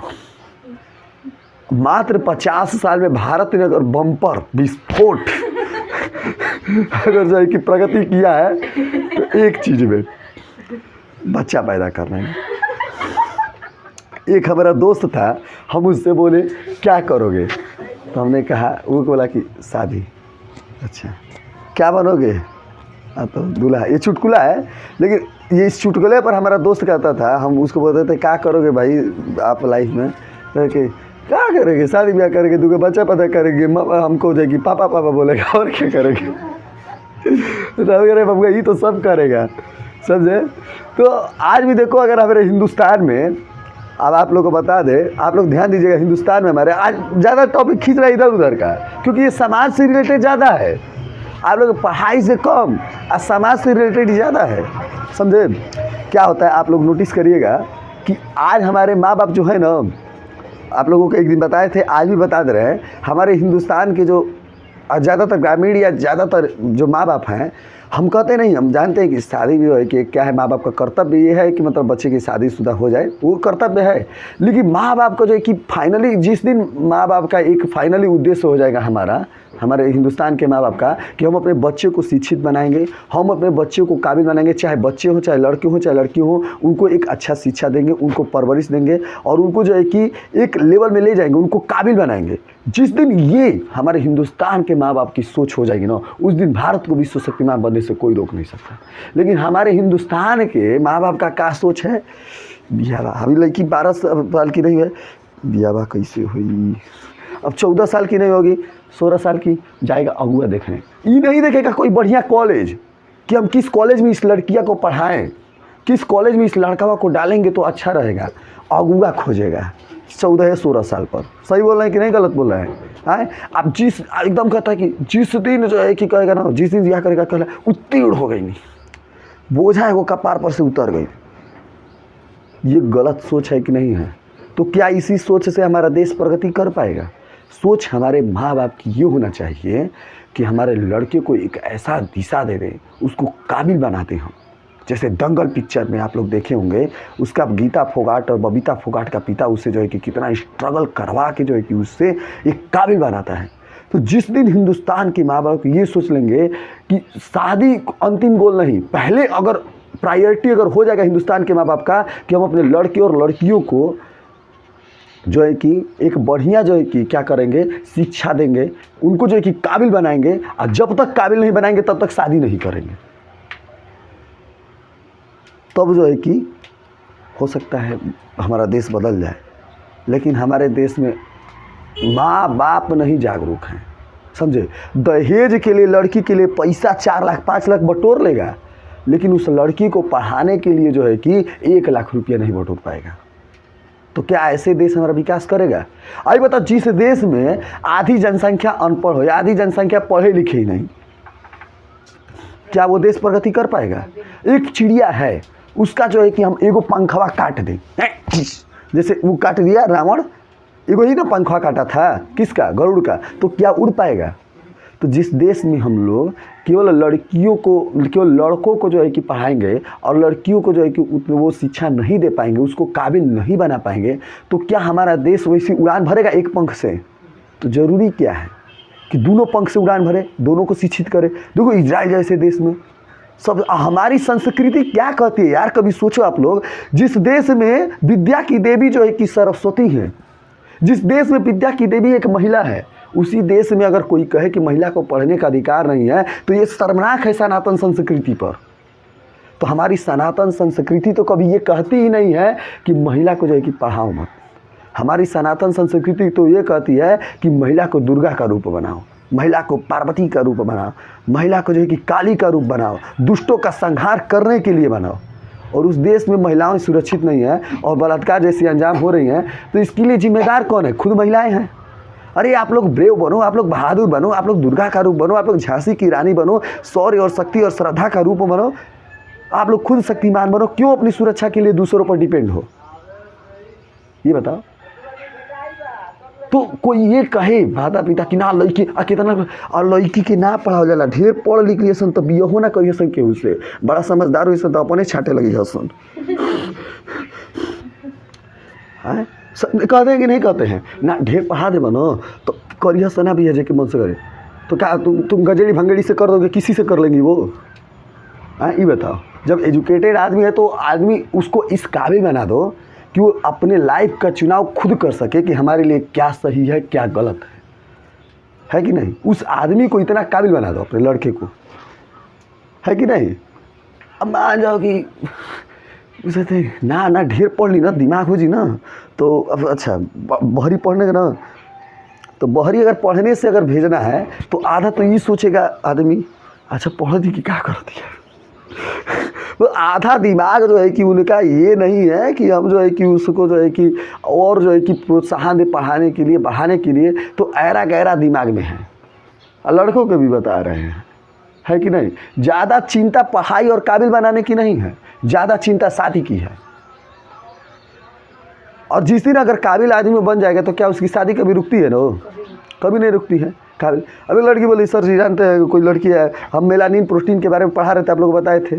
मात्र 50 साल में भारत ने अगर बम्पर विस्फोट अगर जो है कि प्रगति किया है तो एक चीज़ में बच्चा पैदा करने में। एक हमारा दोस्त था, हम उससे बोले क्या करोगे, तो हमने कहा, वो बोला कि शादी। अच्छा क्या बनोगे? तो दूल्हा। ये चुटकुला है, लेकिन ये इस चुटकुले पर हमारा दोस्त कहता था, हम उसको बोलते थे क्या करोगे भाई आप लाइफ में, तो कि क्या करेंगे, शादी ब्याह करेंगे, 2 बच्चा पैदा करेंगे, हमको जाएगी पापा बोलेगा, और क्या करेंगे? तो ये तो सब करेगा, समझे? तो आज भी देखो, अगर हमारे हिंदुस्तान में, अब आप लोग को बता दें, आप लोग ध्यान दीजिएगा, हिंदुस्तान में हमारे आज ज़्यादा टॉपिक खींच रहा है इधर उधर का, क्योंकि ये समाज से रिलेटेड ज़्यादा है। आप लोग पढ़ाई से कम और समाज से रिलेटेड ज़्यादा है, समझे? क्या होता है आप लोग नोटिस करिएगा कि आज हमारे माँ बाप जो है ना, आप लोगों को एक दिन बताए थे, आज भी बता दे रहे हैं, हमारे हिंदुस्तान के जो ज़्यादातर ग्रामीण या ज़्यादातर जो माँ बाप हैं, हम कहते नहीं, हम जानते हैं कि शादी भी है कि क्या है, माँ बाप का कर्तव्य ये है कि मतलब बच्चे की शादीशुदा हो जाए, वो कर्तव्य है। लेकिन माँ बाप का जो है कि फाइनली जिस दिन माँ बाप का एक फाइनली उद्देश्य हो जाएगा हमारा, हमारे हिंदुस्तान के माँ बाप का कि हम अपने बच्चे को शिक्षित बनाएंगे, हम अपने बच्चे को काबिल बनाएंगे, चाहे बच्चे हों, चाहे लड़के हों, चाहे लड़की हों, उनको एक अच्छा शिक्षा देंगे, उनको परवरिश देंगे और उनको जो है कि एक लेवल में ले जाएंगे, उनको काबिल बनाएंगे। जिस दिन ये हमारे हिंदुस्तान के माँ बाप की सोच हो जाएगी ना, उस दिन भारत को विश्व शक्तिमान बनने से कोई रोक नहीं सकता। लेकिन हमारे हिंदुस्तान के माँ बाप का क्या सोच है, बियाह अभी लड़की 12 साल की नहीं है, बियाह कैसे हुई, अब 14 साल की नहीं होगी, 16 साल की जाएगा अगुआ देखने। ये नहीं देखेगा कोई बढ़िया कॉलेज कि हम किस कॉलेज में इस लड़किया को पढ़ाएं, किस कॉलेज में इस लड़का को डालेंगे तो अच्छा रहेगा, अगुआ खोजेगा 14-16 साल पर। सही बोल रहे हैं कि नहीं, गलत बोल रहे हैं? अब जिस एकदम कहता है कि जिस दिन जो है कि कहेगा ना, जिस दिन यह करेगा कहला उत्तीर्ण हो गई, नहीं बोझा है वो कपार पर से उतर गई। ये गलत सोच है कि नहीं है? तो क्या इसी सोच से हमारा देश प्रगति कर पाएगा? सोच हमारे माँ बाप की ये होना चाहिए कि हमारे लड़के को एक ऐसा दिशा दे दें, उसको काबिल बनाते हम। जैसे दंगल पिक्चर में आप लोग देखे होंगे, उसका गीता फोगाट और बबीता फोगाट का पिता उससे जो है कि कितना स्ट्रगल करवा के जो है कि उससे एक काबिल बनाता है। तो जिस दिन हिंदुस्तान के माँ बाप ये सोच लेंगे कि शादी अंतिम गोल नहीं, पहले अगर प्रायोरिटी अगर हो जाएगा हिंदुस्तान के माँ बाप का कि हम अपने लड़के और लड़कियों को जो है कि एक बढ़िया जो है कि क्या करेंगे, शिक्षा देंगे, उनको जो है कि काबिल बनाएंगे, और जब तक काबिल नहीं बनाएंगे तब तक शादी नहीं करेंगे, तब जो है कि हो सकता है हमारा देश बदल जाए। लेकिन हमारे देश में माँ बाप नहीं जागरूक हैं, समझे? दहेज के लिए लड़की के लिए पैसा 4 लाख 5 लाख बटोर लेगा, लेकिन उस लड़की को पढ़ाने के लिए जो है कि 1 लाख रुपया नहीं बटोर पाएगा। तो क्या ऐसे देश हमारा विकास करेगा? आइए बताओ, जिस देश में आधी जनसंख्या अनपढ़ हो या आधी जनसंख्या पढ़े लिखे ही नहीं, क्या वो देश प्रगति कर पाएगा? एक चिड़िया है, उसका जो है कि हम एगो पंखवा काट दें, जैसे वो काट दिया रावण, एगो ही ना पंखवा काटा था, किसका? गरुड़ का, तो क्या उड़ पाएगा? तो जिस देश में हम लोग केवल लड़कियों को, केवल लड़कों को जो है कि पढ़ाएंगे और लड़कियों को जो है कि वो शिक्षा नहीं दे पाएंगे, उसको काबिल नहीं बना पाएंगे, तो क्या हमारा देश वैसी उड़ान भरेगा एक पंख से? तो ज़रूरी क्या है कि दोनों पंख से उड़ान भरे, दोनों को शिक्षित करे। देखो इजराइल जैसे देश में सब, हमारी संस्कृति क्या कहती है यार, कभी सोचो आप लोग। जिस देश में विद्या की देवी जो है कि सरस्वती है, जिस देश में विद्या की देवी एक महिला है, उसी देश में अगर कोई कहे कि महिला को पढ़ने का अधिकार नहीं है, तो ये शर्मनाक है सनातन संस्कृति पर। तो हमारी सनातन संस्कृति तो कभी ये कहती ही नहीं है कि महिला को जो है कि पढ़ाओ मत। हमारी सनातन संस्कृति तो ये कहती है कि महिला को दुर्गा का रूप बनाओ, महिला को पार्वती का रूप बनाओ, महिला को जो है कि काली का रूप बनाओ, दुष्टों का संहार करने के लिए बनाओ। और उस देश में महिलाएं सुरक्षित नहीं है और बलात्कार जैसी अंजाम हो रही हैं, तो इसके लिए जिम्मेदार कौन है? खुद महिलाएं हैं। अरे आप लोग ब्रेव बनो, आप लोग बहादुर बनो, आप लोग दुर्गा का रूप बनो, आप लोग झांसी की रानी बनो, शौर्य और शक्ति और श्रद्धा का रूप बनो, आप लोग खुद शक्तिमान बनो। क्यों अपनी सुरक्षा के लिए दूसरों पर डिपेंड हो? ये बताओ। तो कोई ये कहे माता पिता कि ना लड़की कितना और लड़की के ना पढ़ाओ जाला, ढेर पढ़ लिख लिए सन तो बियहो ना करिए सन, केहू से बड़ा समझदार हुई सन तो अपने छाटे लगी हसन। कहते हैं कि नहीं कहते हैं ना, ढेर पढ़ा दे बनो तो करिए सना भी है जे कि मन से करे। तो क्या तुम गजेड़ी भंगेड़ी से कर दोगे, किसी से कर लेंगी वो? ये बताओ। जब एजुकेटेड आदमी है तो आदमी उसको इस काबिल बना दो कि वो अपने लाइफ का चुनाव खुद कर सके कि हमारे लिए क्या सही है क्या गलत है कि नहीं? उस आदमी को इतना काबिल बना दो, अपने लड़के को, है कि नहीं? अब मान जाओ कि उसे ना ढेर पढ़ ली ना, दिमाग हो जी ना, तो अब अच्छा बहरी पढ़ने का ना, तो बहरी अगर पढ़ने से अगर भेजना है तो आधा तो ये सोचेगा आदमी, अच्छा पढ़ दी कि क्या कर दिया। तो आधा दिमाग जो है कि उनका ये नहीं है कि हम जो है कि उसको जो है कि और जो है कि प्रोत्साहन दे पढ़ाने के लिए, बढ़ाने के लिए, तो ऐरा गहरा दिमाग में है। लड़कों को भी बता रहे हैं, है कि नहीं? ज़्यादा चिंता पढ़ाई और काबिल बनाने की नहीं है, ज़्यादा चिंता शादी की है। और जिस दिन अगर काबिल आदमी बन जाएगा तो क्या उसकी शादी कभी रुकती है? ना, कभी नहीं रुकती है काबिल। अभी लड़की बोली सर जी जानते हैं कोई लड़की है, हम मेलानिन प्रोटीन के बारे में पढ़ा रहे थे, आप लोग बताए थे,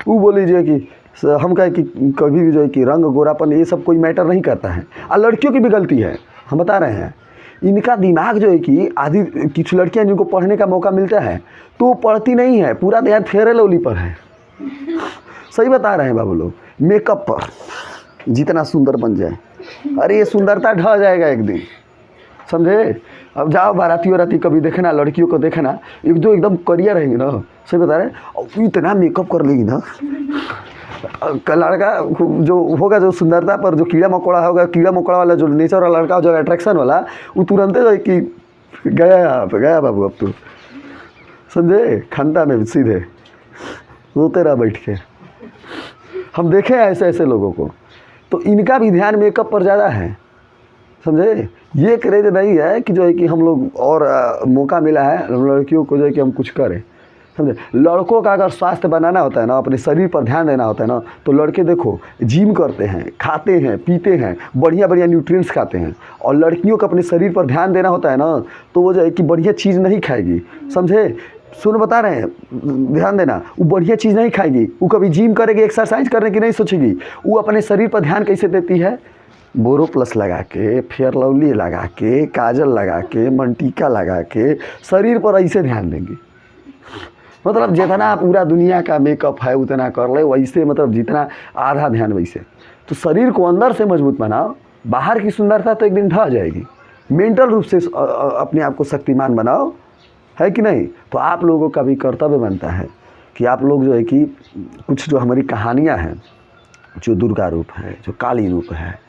वो बोली जो है कि हम कहे कि कभी भी जो है कि रंग गोरापन ये सब कोई मैटर नहीं करता है। और लड़कियों की भी गलती है, हम बता रहे हैं इनका दिमाग जो है कि आधी कुछ लड़कियां जिनको पढ़ने का मौका मिलता है तो वो पढ़ती नहीं है, पूरा ध्यान फेयर एंड लवली पर है। सही बता रहे हैं बाबू लोग, मेकअप पर जितना सुंदर बन जाए, अरे ये सुंदरता ढह जाएगा एक दिन, समझे। अब जाओ बाराती वाराती कभी देखना, लड़कियों को देखना, एक दो एकदम करियर रहेंगे ना, सही बता रहे हैं, इतना मेकअप कर लेगी ना, लड़का जो होगा जो सुंदरता पर जो कीड़ा मकोड़ा होगा, कीड़ा मकोड़ा वाला जो नेचर वाला लड़का जो अट्रैक्शन वाला, वो तुरंत जो है कि गया यहाँ पे, गया बाबू अब तो, समझे, खंडा में सीधे रोते रहा बैठ के। हम देखे ऐसे ऐसे लोगों को, तो इनका भी ध्यान मेकअप पर ज़्यादा है, समझे। ये क्रेज नहीं है कि जो है कि हम लोग और मौका मिला है लड़कियों को जो है कि हम कुछ करें, समझे। लड़कों का अगर स्वास्थ्य बनाना होता है ना, अपने शरीर पर ध्यान देना होता है ना, तो लड़के देखो जिम करते हैं, खाते हैं, पीते हैं, बढ़िया बढ़िया न्यूट्रिएंट्स खाते हैं। और लड़कियों को अपने शरीर पर ध्यान देना होता है ना, तो वो जो है कि बढ़िया चीज़ नहीं खाएगी, समझे। सुन बता रहे हैं, ध्यान देना, वो बढ़िया चीज़ नहीं खाएगी, वो कभी जिम करेगी, एक्सरसाइज करने की नहीं सोचेगी। वो अपने शरीर पर ध्यान कैसे देती है? बोरो प्लस लगा के, फेयर लवली लगा के, काजल लगा के, मंटिका लगा के शरीर पर ऐसे ध्यान देंगी। मतलब जितना पूरा दुनिया का मेकअप है उतना कर ले, वैसे मतलब जितना आधा ध्यान वैसे। तो शरीर को अंदर से मजबूत बनाओ, बाहर की सुंदरता तो एक दिन ढह जाएगी। मेंटल रूप से अपने आप को शक्तिमान बनाओ, है कि नहीं। तो आप लोगों का भी कर्तव्य बनता है कि आप लोग जो है कि कुछ जो हमारी कहानियाँ हैं, जो दुर्गा रूप है, जो काली रूप है,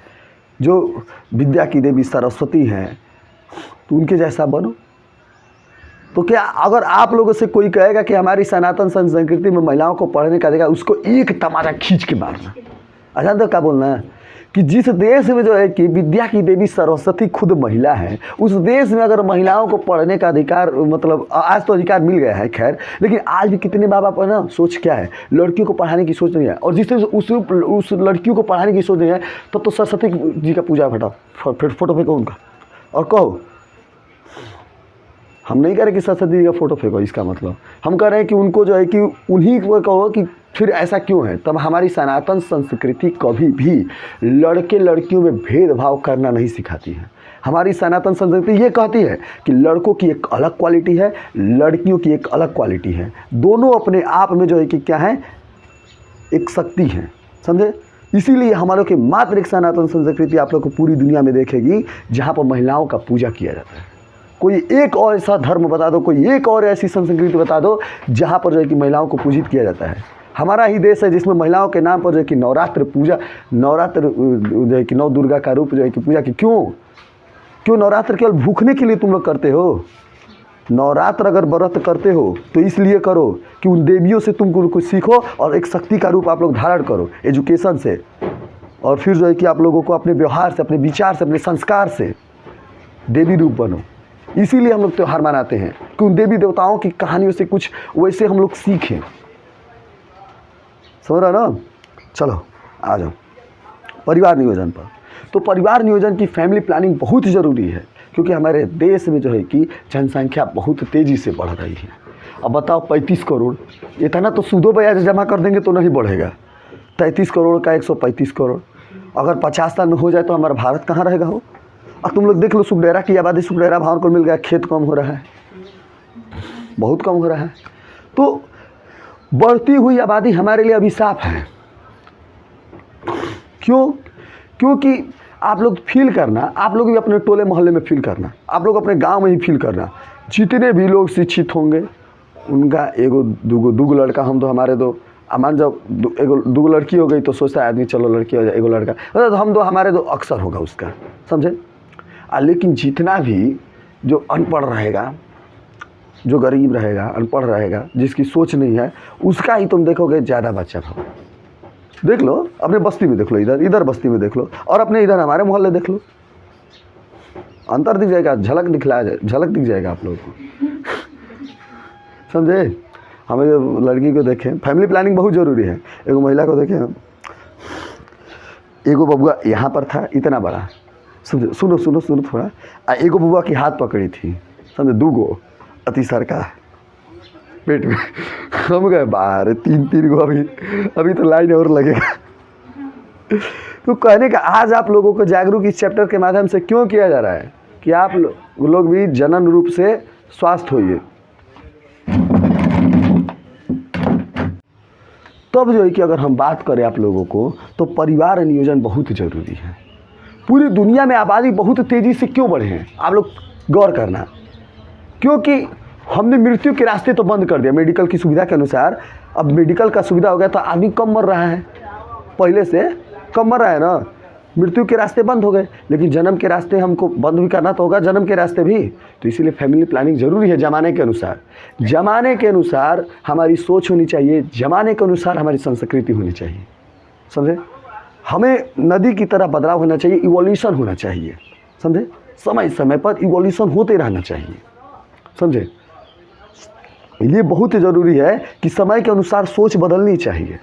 जो विद्या की देवी सरस्वती हैं, तो उनके जैसा बनो। तो क्या अगर आप लोगों से कोई कहेगा कि हमारी सनातन संस्कृति में महिलाओं को पढ़ने का देगा, उसको एक तमाचा खींच के मारना। अच्छा तो क्या बोलना है कि जिस देश में जो है कि विद्या की देवी सरस्वती खुद महिला है, उस देश में अगर महिलाओं को पढ़ने का अधिकार, मतलब आज तो अधिकार मिल गया है खैर, लेकिन आज भी कितने माँ बाप है ना, सोच क्या है, लड़कियों को पढ़ाने की सोच नहीं है। और जिससे उस लड़कियों को पढ़ाने की सोच नहीं है, तब तो सरस्वती जी का पूजा फोटो फेंको उनका और कहो। हम नहीं कह रहे कि सरस्वती जी का फोटो फेंको, इसका मतलब हम कह रहे हैं कि उनको जो है कि उन्हीं को कहो कि फिर ऐसा क्यों है। तब हमारी सनातन संस्कृति कभी भी लड़के लड़कियों में भेदभाव करना नहीं सिखाती है। हमारी सनातन संस्कृति ये कहती है कि लड़कों की एक अलग क्वालिटी है, लड़कियों की एक अलग क्वालिटी है, दोनों अपने आप में जो है कि क्या है, एक शक्ति है, समझे। इसीलिए हमारे की मात्र एक सनातन संस्कृति आप लोग को पूरी दुनिया में देखेगी जहाँ पर महिलाओं का पूजा किया जाता है। कोई एक और ऐसा धर्म बता दो, कोई एक और ऐसी संस्कृति बता दो जहाँ पर जो है कि महिलाओं को पूजित किया जाता है। हमारा ही देश है जिसमें महिलाओं के नाम पर जो है कि नवरात्र पूजा, नवरात्र जो है कि नौ दुर्गा का रूप जो है कि पूजा की। क्यों नवरात्र केवल भूखने के लिए तुम लोग करते हो? नवरात्र अगर व्रत करते हो तो इसलिए करो कि उन देवियों से तुम कुछ सीखो और एक शक्ति का रूप आप लोग धारण करो एजुकेशन से, और फिर जो है कि आप लोगों को अपने व्यवहार से, अपने विचार से, अपने संस्कार से देवी रूप बनो। इसीलिए हम लोग त्यौहार मनाते हैं कि उन देवी देवताओं की कहानियों से कुछ वैसे हम लोग सीखें, समझ रहे ना। चलो आ जाओ परिवार नियोजन पर। तो परिवार नियोजन की फैमिली प्लानिंग बहुत ज़रूरी है, क्योंकि हमारे देश में जो है कि जनसंख्या बहुत तेज़ी से बढ़ रही है। अब बताओ 35 करोड़, इतना तो सूदो ब्याज जमा कर देंगे तो नहीं बढ़ेगा। 33 करोड़ का 135 करोड़, अगर 50 साल में हो जाए तो हमारा भारत कहाँ रहेगा हो। और तुम लोग देख लो सुखडेरा की आबादी, सुखडेरा भाव को मिल गया, खेत कम हो रहा है, बहुत कम हो रहा है। तो बढ़ती हुई आबादी हमारे लिए अभिशाप है। क्योंकि आप लोग फील करना, आप लोग भी अपने टोले मोहल्ले में फील करना, आप लोग अपने गांव में ही फील करना। जितने भी लोग शिक्षित होंगे उनका एगो दूगो लड़का, हम तो हमारे दो अमान, जब दो लड़की हो गई तो सोचता है आदमी चलो लड़की हो जाए, एगो लड़का, तो हम दो हमारे दो अक्सर होगा उसका, समझे। लेकिन जितना भी जो अनपढ़ रहेगा, जो गरीब रहेगा, अनपढ़ रहेगा, जिसकी सोच नहीं है, उसका ही तुम देखोगे ज़्यादा बच्चा हो। देख लो अपने बस्ती में, देख लो इधर बस्ती में देख लो, और अपने इधर हमारे मोहल्ले देख लो, अंतर दिख जाएगा, झलक दिख जाएगा आप लोगों को, समझे। हमें लड़की को देखें, फैमिली प्लानिंग बहुत ज़रूरी है। एगो महिला को देखें, एगो बबुआ यहाँ पर था इतना बड़ा, समझे, सुनो थोड़ा, एगो बबुआ की हाथ पकड़ी थी, समझे, दूगो अतिसर का पेट में, हम गए बाहर, तीन गो, अभी तो लाइन और लगेगा। तो कहने का आज आप लोगों को जागरूक इस चैप्टर के माध्यम से क्यों किया जा रहा है कि आप लोग भी जनन रूप से स्वस्थ होइए। तब जो है कि अगर हम बात करें आप लोगों को, तो परिवार नियोजन बहुत ज़रूरी है। पूरी दुनिया में आबादी बहुत तेज़ी से क्यों बढ़े हैं, आप लोग गौर करना। क्योंकि हमने मृत्यु के रास्ते तो बंद कर दिया मेडिकल की सुविधा के अनुसार। अब मेडिकल का सुविधा हो गया तो आदमी कम मर रहा है, पहले से कम मर रहा है ना। मृत्यु के रास्ते बंद हो गए, लेकिन जन्म के रास्ते हमको बंद भी करना तो होगा, जन्म के रास्ते भी। तो इसीलिए फैमिली प्लानिंग ज़रूरी है ज़माने के अनुसार। ज़माने के अनुसार हमारी सोच होनी चाहिए, ज़माने के अनुसार हमारी संस्कृति होनी चाहिए, समझे। हमें नदी की तरह बदलाव होना चाहिए, इवोल्यूशन होना चाहिए, समझे। समय समय पर इवोल्यूशन होते रहना चाहिए, समझे। ये बहुत ज़रूरी है कि समय के अनुसार सोच बदलनी चाहिए,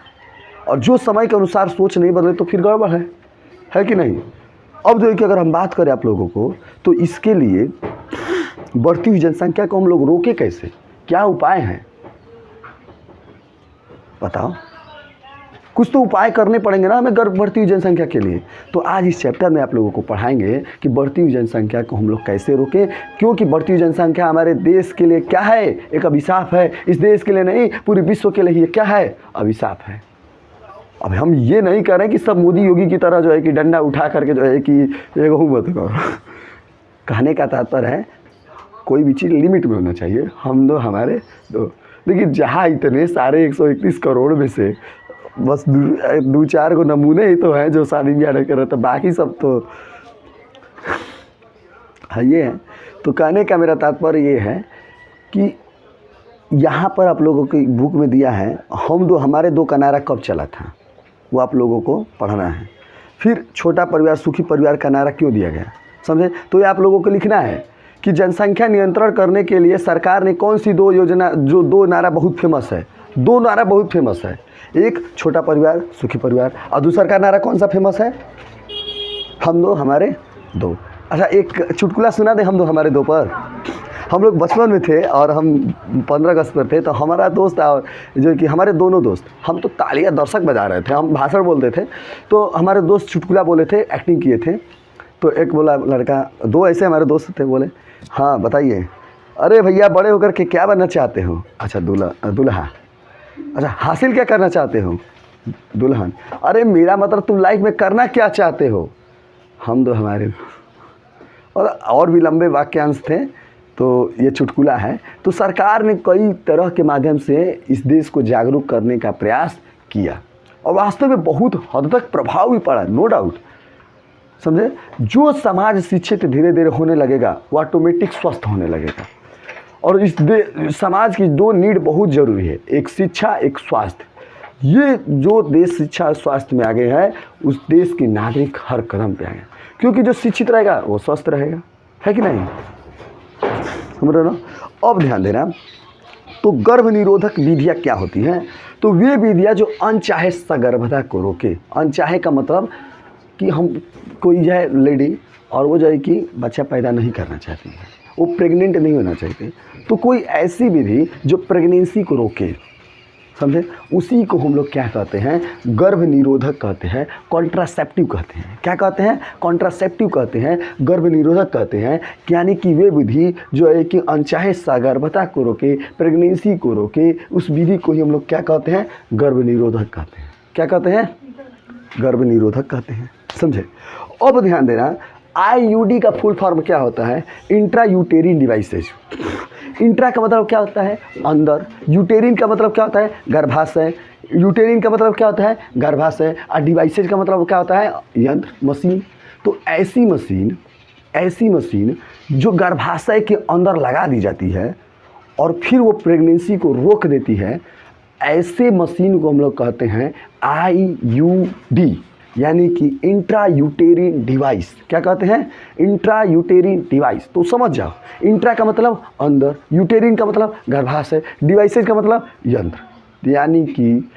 और जो समय के अनुसार सोच नहीं बदले तो फिर गड़बड़ है कि नहीं। अब जो है कि अगर हम बात करें आप लोगों को, तो इसके लिए बढ़ती हुई जनसंख्या को हम लोग रोके कैसे, क्या उपाय हैं बताओ। कुछ तो उपाय करने पड़ेंगे ना हमें बढ़ती हुई जनसंख्या के लिए। तो आज इस चैप्टर में आप लोगों को पढ़ाएंगे कि बढ़ती हुई जनसंख्या को हम लोग कैसे रोकें, क्योंकि बढ़ती हुई जनसंख्या हमारे देश के लिए क्या है, एक अभिशाप है। इस देश के लिए नहीं, पूरे विश्व के लिए ये क्या है, अभिशाप है। अब हम ये नहीं कर रहे कि सब मोदी योगी की तरह जो है कि डंडा उठा करके जो है कि ये मत करो। कहने का तात्पर्य है कोई भी चीज़ लिमिट में होना चाहिए। हम दो हमारे दो, लेकिन जहाँ इतने सारे 131 करोड़ में से बस दो चार को नमूने ही तो हैं जो शादी ब्याह नहीं कर रहे, तो बाकी सब तो हाँ ये है। तो कहने का मेरा तात्पर्य ये है कि यहाँ पर आप लोगों की बुक में दिया है हमारे दो का नारा कब चला था, वो आप लोगों को पढ़ना है। फिर छोटा परिवार सुखी परिवार का नारा क्यों दिया गया, समझे। तो ये आप लोगों को लिखना है कि जनसंख्या नियंत्रण करने के लिए सरकार ने कौन सी दो योजना, जो दो नारा बहुत फेमस है, दो नारा बहुत फेमस है। एक छोटा परिवार सुखी परिवार, और दूसरा का नारा कौन सा फेमस है, हम दो हमारे दो। अच्छा एक चुटकुला सुना दे हम दो हमारे दो पर। हम लोग बचपन में थे और हम 15 अगस्त पर थे, तो हमारा दोस्त और जो कि हमारे दोनों दोस्त, हम तो तालियां दर्शक बजा रहे थे, हम भाषण बोलते थे, तो हमारे दोस्त चुटकुला बोले थे, एक्टिंग किए थे। तो एक बोला लड़का, दो ऐसे हमारे दोस्त थे, बोले हाँ बताइए, अरे भैया बड़े होकर के क्या बनना चाहते हो। अच्छा दूल्हा। अच्छा हासिल क्या करना चाहते हो, दुल्हन। अरे मेरा मतलब तुम लाइफ में करना क्या चाहते हो, हम दो हमारे। और भी लंबे वाक्यांश थे। तो ये चुटकुला है। तो सरकार ने कई तरह के माध्यम से इस देश को जागरूक करने का प्रयास किया, और वास्तव में बहुत हद तक प्रभाव भी पड़ा, नो डाउट, समझे। जो समाज शिक्षित धीरे धीरे होने लगेगा वो ऑटोमेटिक स्वस्थ होने लगेगा। और इस समाज की दो नीड बहुत ज़रूरी है, एक शिक्षा एक स्वास्थ्य। ये जो देश शिक्षा और स्वास्थ्य में आगे है, उस देश के नागरिक हर कदम पे आगे, क्योंकि जो शिक्षित रहेगा वो स्वस्थ रहेगा, है कि नहीं, समझ रहे हो ना। अब ध्यान देना, तो गर्भ निरोधक विधियाँ क्या होती हैं, तो वे विधियाँ जो अनचाहे सगर्भता को रोके। अनचाहे का मतलब कि हम कोई है लेडी और वो जो है कि बच्चा पैदा नहीं करना चाहती है, वो प्रेग्नेंट नहीं होना चाहती, तो कोई ऐसी विधि जो प्रेगनेंसी को रोके, समझे, उसी को हम लोग क्या कहते हैं, गर्भ निरोधक कहते हैं, कॉन्ट्रासेप्टिव कहते हैं। क्या कहते हैं, कॉन्ट्रासेप्टिव कहते हैं, गर्भ निरोधक कहते हैं। यानी कि वे विधि जो है कि अनचाहे सगर्भता को रोके, प्रेगनेंसी को रोके, उस विधि को ही हम लोग क्या कहते हैं, गर्भ निरोधक कहते हैं। क्या कहते हैं, गर्भ निरोधक कहते हैं, समझे। अब ध्यान देना, IUD का फुल फॉर्म क्या होता है, इंट्रा यूटेरिन डिवाइसेज। इंट्रा का मतलब क्या होता है, अंदर। यूटेरिन का मतलब क्या होता है, गर्भाशय। यूटेरिन का मतलब क्या होता है, गर्भाशय। और डिवाइसेज का मतलब क्या होता है, यंत्र, मशीन। तो ऐसी मशीन जो गर्भाशय के अंदर लगा दी जाती है और फिर वो प्रेगनेंसी को रोक देती है, ऐसे मशीन को हम लोग कहते हैं IUD, यानी कि इंट्रा यूटेरिन डिवाइस। क्या कहते हैं, इंट्रा यूटेरिन डिवाइस। तो समझ जाओ, इंट्रा का मतलब अंदर, यूटेरिन का मतलब गर्भाशय, डिवाइसेज का मतलब यंत्र। यानी कि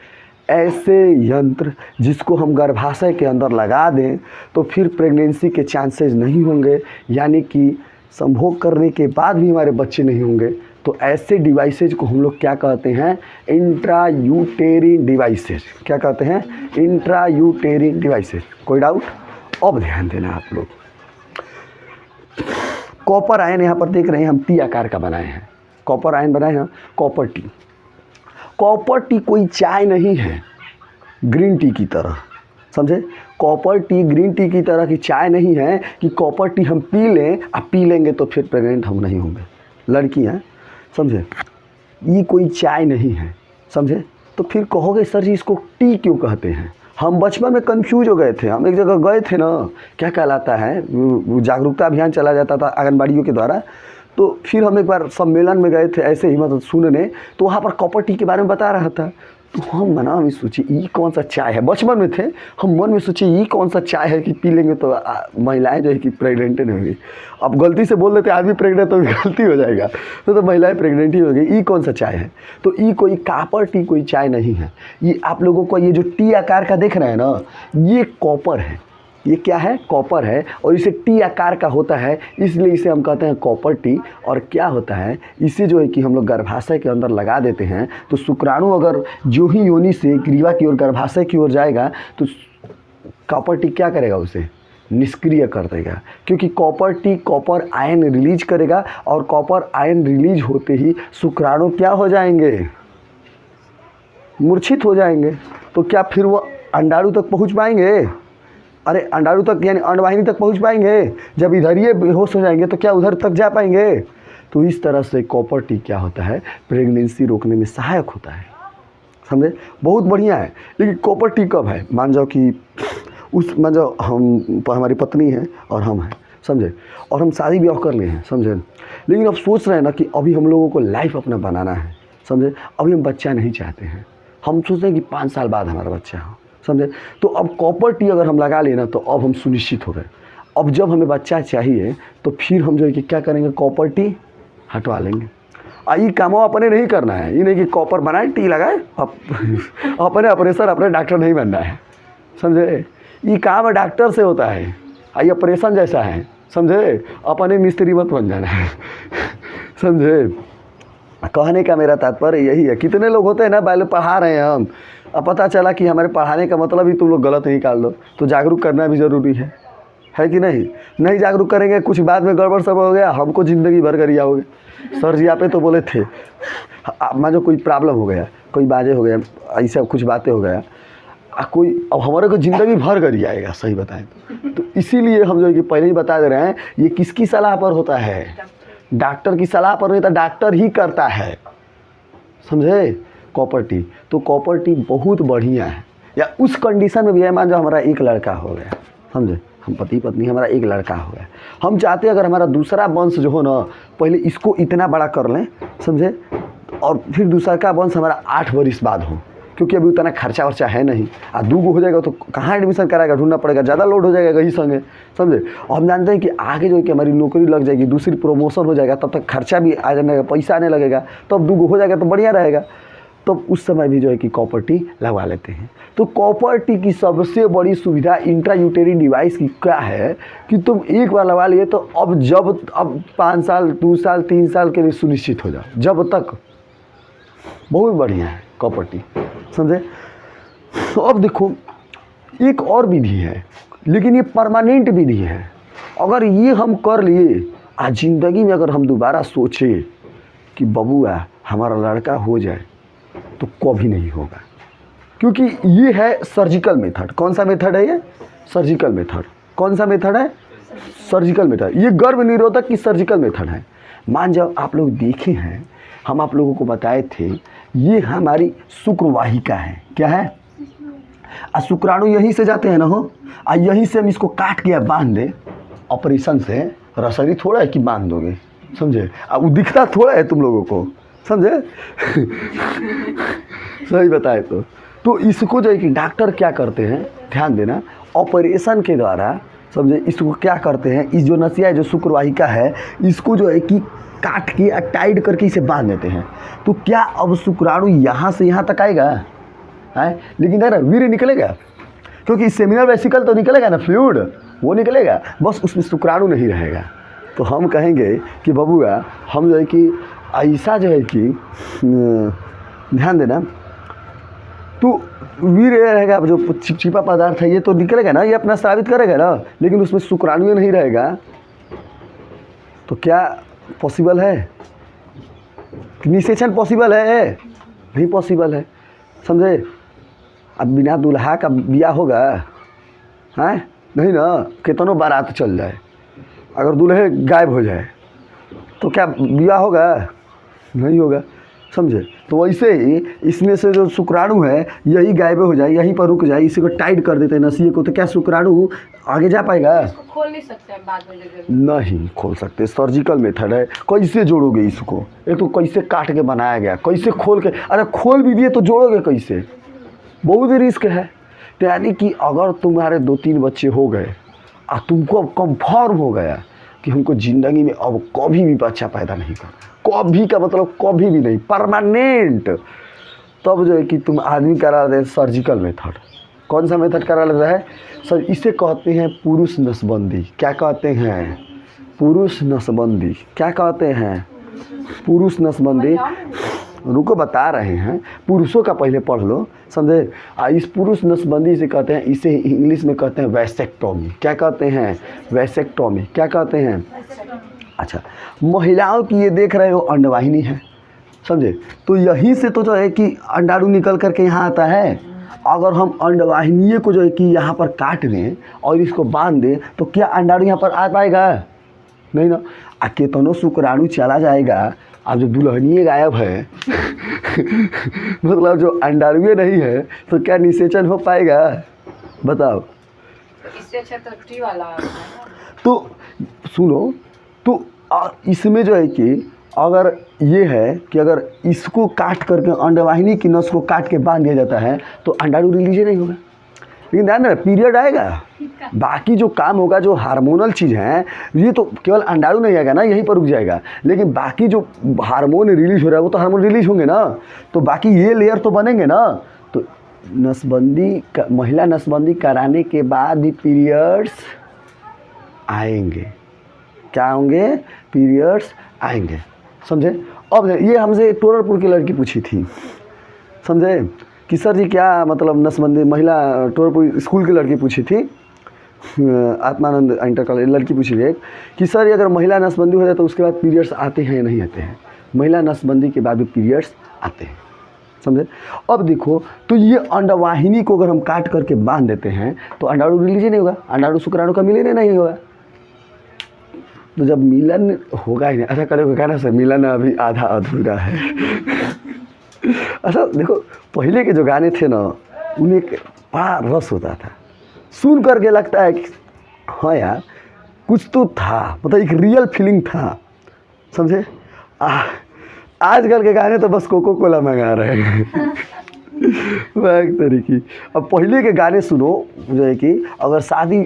ऐसे यंत्र जिसको हम गर्भाशय के अंदर लगा दें तो फिर प्रेगनेंसी के चांसेस नहीं होंगे, यानी कि संभोग करने के बाद भी हमारे बच्चे नहीं होंगे। तो ऐसे डिवाइसेज को हम लोग क्या कहते हैं, इंट्रा यूटेरिन डिवाइसेज। क्या कहते हैं, इंट्रा यूटेरिन डिवाइसेज। कोई डाउट। अब ध्यान देना आप लोग, कॉपर आयन यहाँ पर देख रहे हैं हम टी आकार का बनाए हैं, कॉपर आयन बनाए हैं, कॉपर टी। कॉपर टी कोई चाय नहीं है ग्रीन टी की तरह, समझे। कॉपर टी ग्रीन टी की तरह की चाय नहीं है कि कॉपर टी हम पी लें, अब पी लेंगे तो फिर प्रेग्नेंट हम नहीं होंगे, लड़कियाँ, समझे। ये कोई चाय नहीं है, समझे। तो फिर कहोगे सर जी इसको टी क्यों कहते हैं। हम बचपन में कंफ्यूज हो गए थे। हम एक जगह गए थे ना, क्या कहलाता है, वो जागरूकता अभियान चला जाता था आंगनबाड़ियों के द्वारा। तो फिर हम एक बार सम्मेलन में गए थे ऐसे ही मतलब सुनने, तो वहाँ पर कॉपर टी के बारे में बता रहा था। तो हम मना में सोचे ये कौन सा चाय है, बचपन में थे हम, मन में सोचे ये कौन सा चाय है कि पी लेंगे तो महिलाएं जो है कि प्रेग्नेंट नहीं होगी। अब गलती से बोल देते आदमी प्रेग्नेंट तो गलती हो जाएगा, तो महिलाएं प्रेग्नेंट ही होगी। ये कौन सा चाय है, तो ये कोई कॉपर टी कोई चाय नहीं है। ये आप लोगों को ये जो टी आकार का देख रहे हैं ना, ये कॉपर है। ये क्या है, कॉपर है, और इसे टी आकार का होता है, इसलिए इसे हम कहते हैं कॉपर टी। और क्या होता है, इसे जो है कि हम लोग गर्भाशय के अंदर लगा देते हैं, तो शुक्राणु अगर जो ही योनि से ग्रीवा की ओर गर्भाशय की ओर जाएगा तो कॉपर टी क्या करेगा, उसे निष्क्रिय कर देगा, क्योंकि copper T copper ion release करेगा, और कॉपर आयन रिलीज होते ही शुक्राणु क्या हो जाएंगे, मूर्छित हो जाएंगे। तो क्या फिर वो अंडाणु तक पहुँच पाएंगे, अरे अंडाणु तक यानी अंडवाहिनी तक पहुंच पाएंगे। जब इधर ये बेहोश हो जाएंगे तो क्या उधर तक जा पाएंगे। तो इस तरह से कॉपर टी क्या होता है, प्रेगनेंसी रोकने में सहायक होता है, समझे। बहुत बढ़िया है। लेकिन कॉपर टी कब है, मान जाओ कि मान जाओ हम हमारी पत्नी है और हम हैं, समझे, और हम शादी ब्याह कर लिए हैं, समझे। लेकिन अब सोच रहे हैं ना कि अभी हम लोगों को लाइफ अपना बनाना है, समझे। अभी हम बच्चा नहीं चाहते हैं, हम सोच रहे हैं कि 5 साल बाद हमारा बच्चा हो, समझे। तो अब कॉपर टी अगर हम लगा लेना तो अब हम सुनिश्चित हो गए। अब जब हमें बच्चा चाहिए तो फिर हम जो है कि क्या करेंगे, कॉपर टी हटवा लेंगे। ये काम अपने नहीं करना है, ये नहीं कि कॉपर बनाए टी लगाए, अपने ऑपरेशन अपने डॉक्टर नहीं बनना है, समझे। ये काम डॉक्टर से होता है, ये ऑपरेशन जैसा है, समझे। अपने मिस्त्री मत बन जाना है, समझे। कहने का मेरा तात्पर्य यही है। कितने लोग होते हैं ना, पहले पढ़ा रहे हैं हम, अब पता चला कि हमारे पढ़ाने का मतलब ही तुम लोग गलत ही निकाल दो, तो जागरूक करना भी ज़रूरी है कि नहीं। नहीं जागरूक करेंगे, कुछ बाद में गड़बड़ सड़बड़ हो गया, हमको ज़िंदगी भर गरिया हो गए। सर जी आप तो बोले थे, मान जो कोई प्रॉब्लम हो गया, कोई बाजे हो गया, ऐसा कुछ बातें हो गया, कोई अब हमारे को ज़िंदगी भर गरिया आएगा, सही बताएं तो इसीलिए हम जो है कि पहले ही बता दे रहे हैं, ये किसकी सलाह पर होता है, डॉक्टर की सलाह पर नहीं, तो डॉक्टर ही करता है, समझे। कॉपर टी, तो कॉपर टी बहुत बढ़िया है। या उस कंडीशन में भी है, मान जाओ हमारा एक लड़का हो गया, समझे, हम पति पत्नी, हमारा एक लड़का हो गया, हम चाहते हैं अगर हमारा दूसरा वंश जो हो ना, पहले इसको इतना बड़ा कर लें, समझे, और फिर दूसरा का वंश हमारा 8 वर्ष बाद हो, क्योंकि अभी उतना खर्चा वर्चा है नहीं। 2 हो जाएगा तो कहाँ एडमिशन कराएगा, ढूंढना पड़ेगा, ज़्यादा लोड हो जाएगा कहीं संगे, समझे। और हम जानते हैं कि आगे जो है कि हमारी नौकरी लग जाएगी, दूसरी प्रमोशन हो जाएगा, तब तक खर्चा भी आ जाएगा, पैसा आने लगेगा, तो अब 2 हो जाएगा तो बढ़िया रहेगा। तो उस समय भी जो है कि कॉपर टी लगवा लेते हैं। तो कॉपर टी की सबसे बड़ी सुविधा इंट्रायूटेरिन डिवाइस की क्या है कि तुम एक बार लगवा लिए तो अब 5 साल 2 साल 3 साल के लिए सुनिश्चित हो जाओ, जब तक। बहुत बढ़िया है कॉपर टी, समझे। तो अब देखो एक और विधि है, लेकिन ये परमानेंट विधि है। अगर ये हम कर लिए, आज ज़िंदगी में अगर हम दोबारा सोचे कि बबुआ हमारा लड़का हो जाए, तो कभी नहीं होगा, क्योंकि ये है सर्जिकल मेथड। कौन सा मेथड है ये, सर्जिकल मेथड। कौन सा मेथड है, सर्जिकल मेथड। ये गर्भ निरोधक की सर्जिकल मेथड है। मान जाओ आप लोग देखे हैं, हम आप लोगों को बताए थे, ये हमारी शुक्रवाहिका है, क्या है, शुक्राणु यहीं से जाते हैं ना हो, यहीं से हम इसको काट के बांध दें ऑपरेशन से। रसरी थोड़ा है कि बांध दोगे, समझे। अब वो दिखता थोड़ा है तुम लोगों को, समझे। सही बताए तो इसको जो है कि डॉक्टर क्या करते हैं, ध्यान देना, ऑपरेशन के द्वारा, समझे, इसको क्या करते हैं, इस जो नसिया है, जो शुक्रवाहिका है, इसको जो है कि काट के टाइट करके इसे बांध देते हैं। तो क्या अब शुक्राणु यहाँ से यहाँ तक आएगा है, लेकिन अगर वीर्य निकलेगा, क्योंकि सेमिनल वेसिकल तो निकलेगा ना, फ्लूइड वो निकलेगा, बस उसमें शुक्राणु नहीं रहेगा। तो हम कहेंगे कि बबुआ हम जो है कि ऐसा जो है कि ध्यान देना, तो वीर्य रहेगा, जो चिपचिपा पदार्थ है ये तो निकलेगा ना, ये अपना स्रावित करेगा ना, लेकिन उसमें शुक्राणु नहीं रहेगा। तो क्या पॉसिबल है? निषेचन पॉसिबल है? नहीं पॉसिबल है, समझे। अब बिना दूल्हा का ब्याह होगा? हैं, नहीं ना। कितनों बारात चल जाए, अगर दूल्हे गायब हो जाए तो क्या ब्याह होगा? नहीं होगा, समझे। तो वैसे ही इसमें से जो शुक्राणु है यही गायब हो जाए, यहीं पर रुक जाए, इसी को टाइट कर देते हैं नसिए को, तो क्या शुक्राणु आगे जा पाएगा? खोल नहीं सकते हैं बाद में? नहीं खोल सकते, सर्जिकल मेथड है। कैसे जोड़ोगे इसको? एक तो कैसे काट के बनाया गया, कैसे खोल के, अरे खोल भी दिए तो जोड़ोगे कैसे? बहुत ही रिस्क है। तो यानी कि अगर तुम्हारे 2-3 बच्चे हो गए और तुमको अब कंफर्म हो गया कि हमको ज़िंदगी में अब कभी भी बच्चा पैदा नहीं करना, कभी का मतलब कभी भी नहीं, परमानेंट, तब जो है कि तुम आदमी करा दे सर्जिकल मेथड। कौन सा मेथड करा लेता है सर? इसे कहते हैं पुरुष नसबंदी। क्या कहते हैं? पुरुष नसबंदी। क्या कहते हैं? पुरुष नसबंदी। रुको बता रहे हैं, पुरुषों का पहले पढ़ लो, समझे। इस पुरुष नसबंदी से कहते हैं, इसे इंग्लिश में कहते हैं वैसेक्टोमी। क्या कहते हैं? वैसेक्टोमी। क्या कहते हैं? अच्छा, महिलाओं की ये देख रहे हो अंडवाहिनी है, समझे। तो यहीं से तो जो है कि अंडाणु निकल करके यहाँ आता है। अगर हम अंडवाहिनी को जो है कि यहाँ पर काट दें और इसको बांध दें तो क्या अंडाणु यहाँ पर आ पाएगा? नहीं ना। केतनों शुक्राणु चला जाएगा। अब जो दुल्हनिए गायब है मतलब जो अंडाणुए नहीं है, तो क्या निषेचन हो पाएगा? बताओ। इससे अच्छा तो टी वाला है। तो सुनो, तो इसमें जो है कि अगर ये है कि अगर इसको काट करके अंडवाहिनी की नस को काट के बांध दिया जाता है तो अंडाणु रिलीज नहीं होगा। लेकिन ध्यान देना, पीरियड आएगा, बाकी जो काम होगा, जो हार्मोनल चीज़ हैं, ये तो केवल अंडाणु नहीं आएगा ना, यहीं पर रुक जाएगा। लेकिन बाकी जो हार्मोन रिलीज हो रहा है वो तो हार्मोन रिलीज होंगे ना, तो बाकी ये लेयर तो बनेंगे ना। तो नसबंदी, महिला नसबंदी कराने के बाद भी पीरियड्स आएंगे। क्या होंगे? पीरियड्स आएंगे, समझे। अब ये हमसे टोररपुर की लड़की पूछी थी, समझे, कि सर जी क्या मतलब नसबंदी, महिला टोररपुर स्कूल की लड़की पूछी थी, आत्मानंद इंटर कॉलेज लड़की पूछी थी कि सर अगर महिला नसबंदी हो जाए तो उसके बाद पीरियड्स आते हैं या नहीं आते हैं? महिला नसबंदी के बाद भी पीरियड्स आते हैं, समझे। अब देखो, तो ये अंडवाहिनी को अगर हम काट करके बांध देते हैं तो अंडाणु रिलीज नहीं होगा, अंडाणु शुक्राणु का मिलन नहीं होगा। तो जब मिलन होगा ही नहीं, अच्छा करेगा कहना सर मिलन अभी आधा अधूरा है अच्छा देखो, पहले के जो गाने थे ना, उन्हें बड़ा रस होता था, सुन करके लगता है कि हाँ यार कुछ तो था, मतलब एक रियल फीलिंग था, समझे। आजकल के गाने तो बस कोको कोला मंगा रहे हैं एक तरीके। अब पहले के गाने सुनो, जो है कि अगर शादी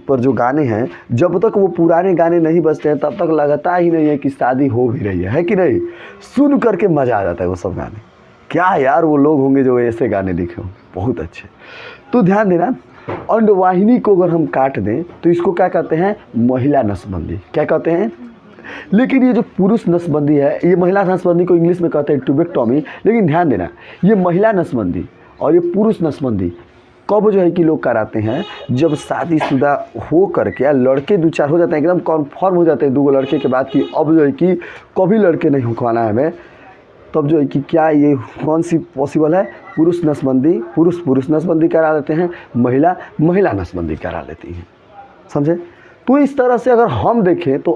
पर जो गाने हैं, जब तक वो पुराने गाने नहीं बजते हैं तब तक लगता ही नहीं है कि शादी हो भी रही है कि नहीं। सुन करके मज़ा आ जाता है वो सब गाने। क्या यार वो लोग होंगे जो ऐसे गाने लिखे हों, बहुत अच्छे। तो ध्यान देना, अंडवाहिनी को अगर हम काट दें तो इसको क्या कहते हैं? महिला नसबंदी। क्या कहते हैं? लेकिन ये जो पुरुष नसबंदी है, ये महिला नसबंदी को इंग्लिश में कहते हैं ट्यूबेक्टोमी। लेकिन ध्यान देना, ये महिला नसबंदी और ये पुरुष नसबंदी कब जो है कि लोग कराते हैं? जब शादीशुदा हो करके या लड़के 2-4 हो जाते हैं, एकदम कन्फर्म हो जाते हैं 2 लड़के के बाद कि अब जो है कि कभी लड़के नहीं होना है हमें, तब जो है कि क्या ये कौन सी पॉसिबल है? पुरुष नसबंदी, पुरुष नसबंदी करा देते हैं, महिला नसबंदी करा लेती हैं, समझे। तो इस तरह से अगर हम देखें तो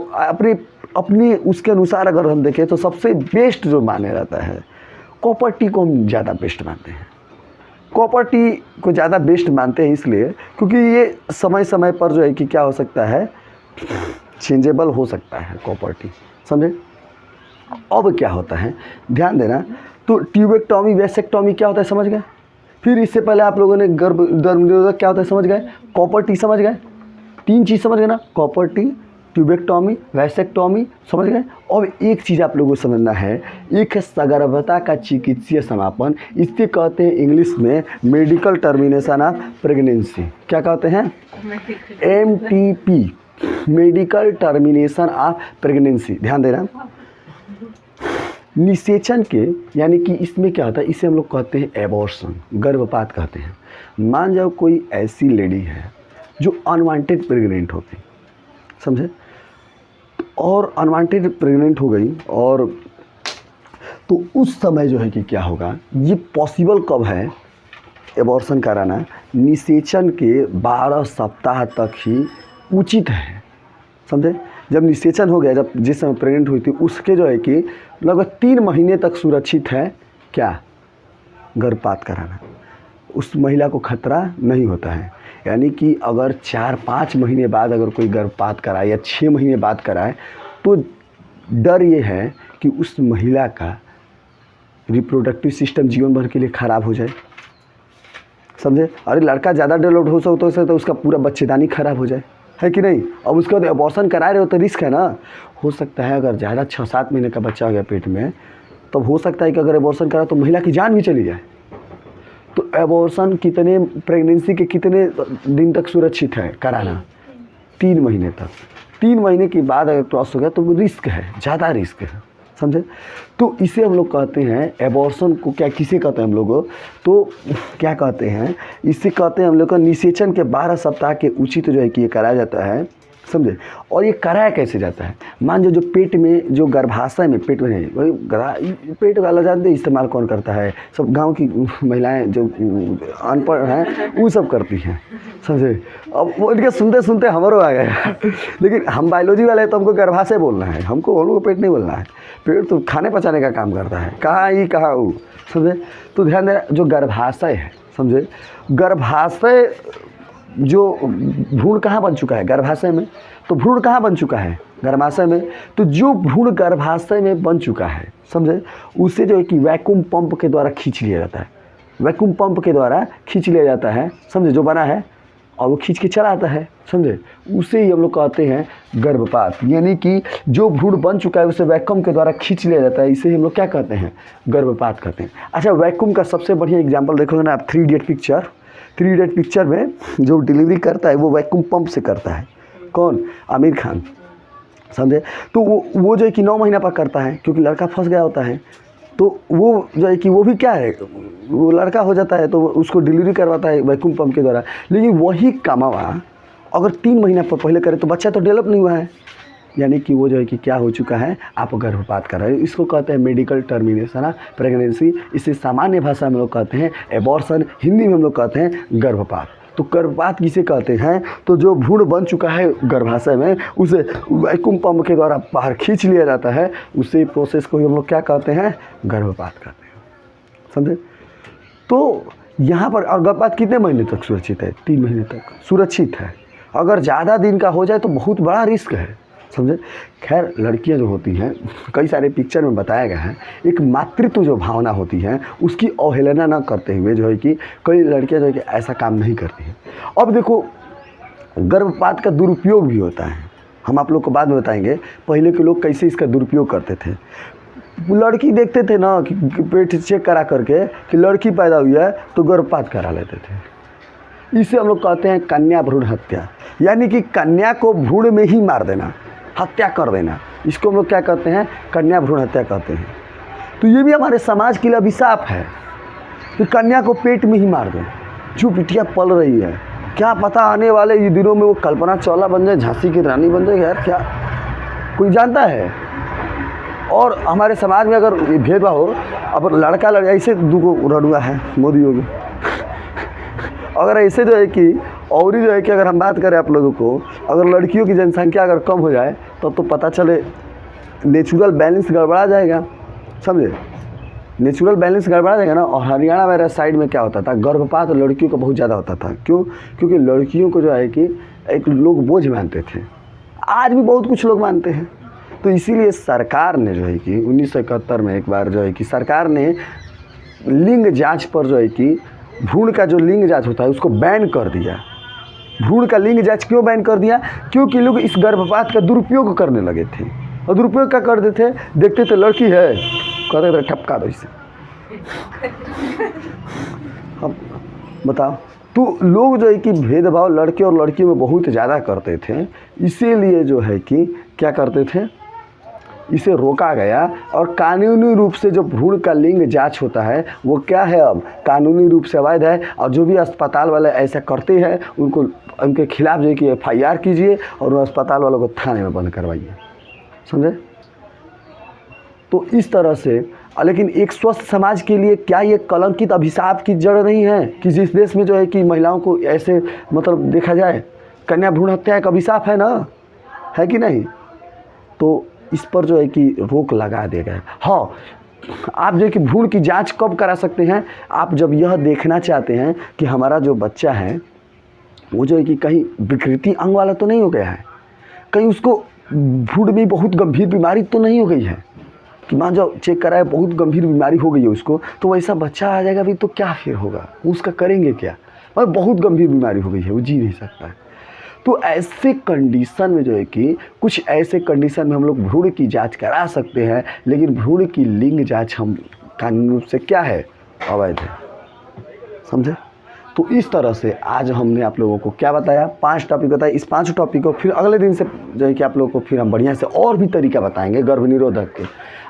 अपनी उसके अनुसार अगर हम देखें तो सबसे बेस्ट जो माने जाता है, कॉपर्टी को हम ज़्यादा बेस्ट मानते हैं। कॉपर्टी को ज़्यादा बेस्ट मानते हैं इसलिए क्योंकि ये समय समय पर जो है कि क्या हो सकता है, चेंजेबल हो सकता है कॉपर्टी, समझे। अब क्या होता है, ध्यान देना, तो ट्यूबेक्टोमी, वैसेक्टोमी क्या होता है समझ गए। फिर इससे पहले आप लोगों ने गर्भनिरोधक क्या होता है समझ गए, कॉपर्टी समझ गए, 3 चीज़ समझ गए ना, कॉपर्टी, ट्यूबेक्टोमी, वैसेक्टोमी, समझ गए। और एक चीज़ आप लोगों को समझना है, एक है सगर्भता का चिकित्सीय समापन, इससे कहते हैं इंग्लिश में मेडिकल टर्मिनेशन ऑफ प्रेगनेंसी। क्या कहते हैं? MTP, medical termination of pregnancy. ध्यान देना, निषेचन के यानी कि इसमें क्या होता है, इसे हम लोग कहते हैं एबॉर्शन, गर्भपात कहते हैं। मान जाओ कोई ऐसी लेडी है जो अनवांटेड प्रेग्नेंट होती, समझे, और अनवांटेड प्रेग्नेंट हो गई, और तो उस समय जो है कि क्या होगा, ये पॉसिबल कब है एबॉर्शन कराना, निषेचन के 12 सप्ताह तक ही उचित है, समझे। जब निषेचन हो गया, जब जिस समय प्रेग्नेंट हुई थी उसके जो है कि लगभग 3 महीने तक सुरक्षित है क्या, गर्भपात कराना। उस महिला को खतरा नहीं होता है। यानी कि अगर 4-5 महीने बाद अगर कोई गर्भपात कराए या 6 महीने बाद कराए तो डर ये है कि उस महिला का रिप्रोडक्टिव सिस्टम जीवन भर के लिए ख़राब हो जाए, समझे। अरे लड़का ज़्यादा डेवलप्ड हो सकता है तो उसका पूरा बच्चेदानी ख़राब हो जाए, है कि नहीं। अब उसके बाद अबॉर्शन करा रहे हो तो रिस्क है ना। हो सकता है अगर ज़्यादा 6-7 महीने का बच्चा हो गया पेट में, तब हो सकता है कि अगर अबॉर्शन करा तो महिला की जान भी चली जाए। तो अबॉर्शन कितने, प्रेगनेंसी के कितने दिन तक सुरक्षित है कराना, 3 महीने तक। 3 महीने के बाद अगर क्रॉस हो गया तो रिस्क है, ज़्यादा रिस्क है, समझे। तो इसे हम लोग कहते हैं एबॉर्शन को, क्या किसे कहते हैं हम लोग, तो क्या कहते हैं, इसे कहते हैं हम लोग का निषेचन के 12 सप्ताह के उचित जो है कि ये कराया जाता है, समझे। और ये कराया कैसे जाता है, मान जो पेट में जो गर्भाशय में, पेट में नहीं, वही पेट वाला जानते इस्तेमाल कौन करता है, सब गांव की महिलाएं जो अनपढ़ हैं वो सब करती हैं, समझे। अब वो इनके सुनते सुनते हमारो आ गया लेकिन हम बायोलॉजी वाले हैं तो हमको गर्भाशय बोलना है, हमको हम लोग को पेट नहीं बोलना है। पेट तो खाने पचाने का काम करता है, कहाँ ये कहाँ वो, समझे। तो ध्यान देना, जो गर्भाशय है, समझे, गर्भाशय जो भ्रूण कहाँ बन चुका है गर्भाशय में, तो भ्रूण कहाँ बन चुका है गर्भाशय में, तो जो भ्रूण गर्भाशय में बन चुका है, समझे, उसे जो है कि वैक्यूम पंप के द्वारा खींच लिया जाता है, वैक्यूम पंप के द्वारा खींच लिया जाता है, समझे, जो बना है और वो खींच के चला आता है, समझे। उसे ही हम लोग कहते हैं गर्भपात। यानी कि जो भ्रूण बन चुका है उसे वैक्यूम के द्वारा खींच लिया जाता है, इसे हम लोग क्या कहते हैं, गर्भपात कहते हैं। अच्छा, वैक्यूम का सबसे बढ़िया एग्जाम्पल देखोगे ना आप, 3 इडियट पिक्चर, 3 इडियट पिक्चर में जो डिलीवरी करता है वो वैक्यूम पंप से करता है, कौन, आमिर खान, समझे। तो वो जो है कि 9 महीना पर करता है क्योंकि लड़का फंस गया होता है, तो वो जो है कि वो भी क्या है, वो लड़का हो जाता है तो उसको डिलीवरी करवाता है वैक्यूम पंप के द्वारा। लेकिन वही कमावा अगर 3 महीना पर पहले करे तो बच्चा तो डेवलप नहीं हुआ है, यानी कि वो जो है कि क्या हो चुका है, आप गर्भपात कर रहे हैं। इसको कहते हैं मेडिकल टर्मिनेशन ऑफ प्रेगनेंसी। इसे सामान्य भाषा में लोग कहते हैं एबॉर्शन, हिंदी में हम लोग कहते हैं गर्भपात। तो गर्भपात किसे कहते हैं, तो जो भ्रूण बन चुका है गर्भाशय में उसे वैक्यूम पंप के द्वारा बाहर खींच लिया जाता है, उसे प्रोसेस को हम लोग क्या कहते हैं, गर्भपात कहते हैं, समझे। तो यहाँ पर गर्भपात कितने महीने तक सुरक्षित है, 3 महीने तक सुरक्षित है। अगर ज़्यादा दिन का हो जाए तो बहुत बड़ा रिस्क है, समझे। खैर, लड़कियां जो होती हैं, कई सारे पिक्चर में बताया गया है, एक मातृत्व जो भावना होती है उसकी अवहेलना न करते हुए जो है कि कई लड़कियां जो है कि ऐसा काम नहीं करती हैं। अब देखो, गर्भपात का दुरुपयोग भी होता है, हम आप लोग को बाद में बताएंगे पहले के लोग कैसे इसका दुरुपयोग करते थे। लड़की देखते थे ना कि पेट चेक करा करके कि लड़की पैदा हुई है तो गर्भपात करा लेते थे। इसे हम लोग कहते हैं कन्या भ्रूण हत्या, यानी कि कन्या को भ्रूण में ही मार देना, हत्या कर देना, इसको हम लोग क्या कहते हैं, कन्या भ्रूण हत्या कहते हैं। तो ये भी हमारे समाज के लिए अभिशाप है कि कन्या को पेट में ही मार दो, जो बिटिया पल रही है, क्या पता आने वाले ये दिनों में वो कल्पना चावला बन जाए, झांसी की रानी बन जाए, यार क्या कोई जानता है। और हमारे समाज में अगर ये भेदभाव हो, अब लड़का लड़का ऐसे दुगो रड़ुआ है मोदी योगी अगर ऐसे जो है कि, और जो है कि अगर हम बात करें आप लोगों को, अगर लड़कियों की जनसंख्या अगर कम हो जाए तो पता चले नेचुरल बैलेंस गड़बड़ा जाएगा, समझे। नेचुरल बैलेंस गड़बड़ा जाएगा ना। और हरियाणा मेरा साइड में क्या होता था, गर्भपात लड़कियों का बहुत ज़्यादा होता था। क्यों, क्योंकि लड़कियों को जो है कि एक लोग बोझ मानते थे, आज भी बहुत कुछ लोग मानते हैं। तो इसीलिए सरकार ने जो है कि 1971 में एक बार जो है कि सरकार ने लिंग जाँच पर जो है कि भ्रूण का जो लिंग जांच होता है उसको बैन कर दिया। भ्रूण का लिंग जांच क्यों बैन कर दिया, क्योंकि लोग इस गर्भपात का दुरुपयोग करने लगे थे। और दुरुपयोग क्या करते थे, देखते थे लड़की है, कहते थे ठपका दो इसे अब बताओ। तो लोग जो है कि भेदभाव लड़के और लड़कियों में बहुत ज़्यादा करते थे, इसीलिए जो है कि क्या करते थे, इसे रोका गया। और कानूनी रूप से जो भ्रूण का लिंग जांच होता है वो क्या है, अब कानूनी रूप से अवैध है। और जो भी अस्पताल वाले ऐसा करते हैं उनको, उनके खिलाफ जो है कि FIR कीजिए और उन अस्पताल वालों को थाने में बंद करवाइए, समझे। तो इस तरह से लेकिन एक स्वस्थ समाज के लिए क्या ये कलंकित अभिशाप की जड़ नहीं है कि जिस देश में जो है कि महिलाओं को ऐसे मतलब देखा जाए, कन्या भ्रूण हत्या एक अभिशाप है ना, है कि नहीं। तो इस पर जो है कि रोक लगा दिया गया। हाँ, आप जो है कि भ्रूण की जांच कब करा सकते हैं, आप जब यह देखना चाहते हैं कि हमारा जो बच्चा है वो जो है कि कहीं विकृति अंग वाला तो नहीं हो गया है, कहीं उसको भ्रूण में बहुत गंभीर बीमारी तो नहीं हो गई है, कि मान जाओ चेक कराए बहुत गंभीर बीमारी हो गई है उसको, तो वैसा बच्चा आ जाएगा भी तो क्या फिर होगा, उसका करेंगे क्या, और बहुत गंभीर बीमारी हो गई है, वो जी नहीं सकता है। तो ऐसे कंडीशन में जो है कि कुछ ऐसे कंडीशन में हम लोग भ्रूण की जांच करा सकते हैं, लेकिन भ्रूण की लिंग जांच हम कानूनी रूप से क्या है, अवैध है, समझे। तो इस तरह से आज हमने आप लोगों को क्या बताया, 5 टॉपिक बताया। इस 5 टॉपिक को फिर अगले दिन से जो है कि आप लोगों को फिर हम बढ़िया से और भी तरीका बताएंगे गर्भ निरोधक के।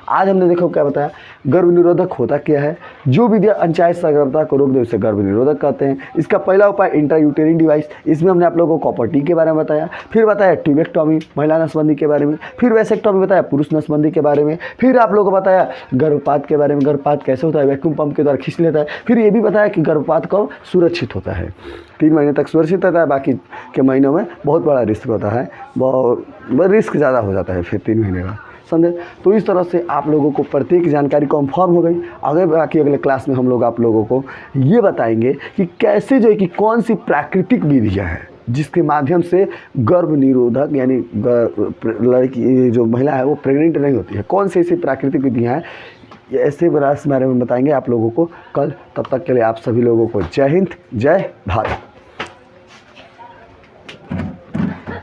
आज हमने देखो क्या बताया, गर्भ निरोधक होता क्या है, जो विधियाँ अनचाहे सगर्भता को रोक दे उसे गर्भ निरोधक कहते हैं। इसका पहला उपाय इंट्रायूटेरिन डिवाइस, इसमें हमने आप लोगों को कॉपर टी के बारे में बताया, फिर बताया ट्यूबेक्टॉमी महिला नसबंदी के बारे में, फिर वैसेक्टॉमी बताया पुरुष नसबंदी के बारे में, फिर आप लोगों को बताया गर्भपात के बारे में, गर्भपात कैसे होता है, वैक्यूम पंप के द्वारा खींच लेता है, फिर ये भी बताया कि गर्भपात कब सुरक्षित होता है, 3 महीने तक सुरक्षित रहता है, बाकी के महीनों में बहुत बड़ा रिस्क होता है, बहुत रिस्क ज़्यादा हो जाता है फिर 3 महीने का, समझे। तो इस तरह से आप लोगों को प्रत्येक जानकारी कंफर्म हो गई। आगे बाकी अगले क्लास में हम लोग आप लोगों को ये बताएंगे कि कैसे जो है कि कौन सी प्राकृतिक विधियाँ हैं जिसके माध्यम से गर्भ निरोधक यानी लड़की जो महिला है वो प्रेग्नेंट नहीं होती है, कौन सी ऐसी प्राकृतिक विधियाँ हैं, ऐसे बारे में बताएंगे आप लोगों को कल। तब तक के लिए आप सभी लोगों को जय हिंद, जय भारत।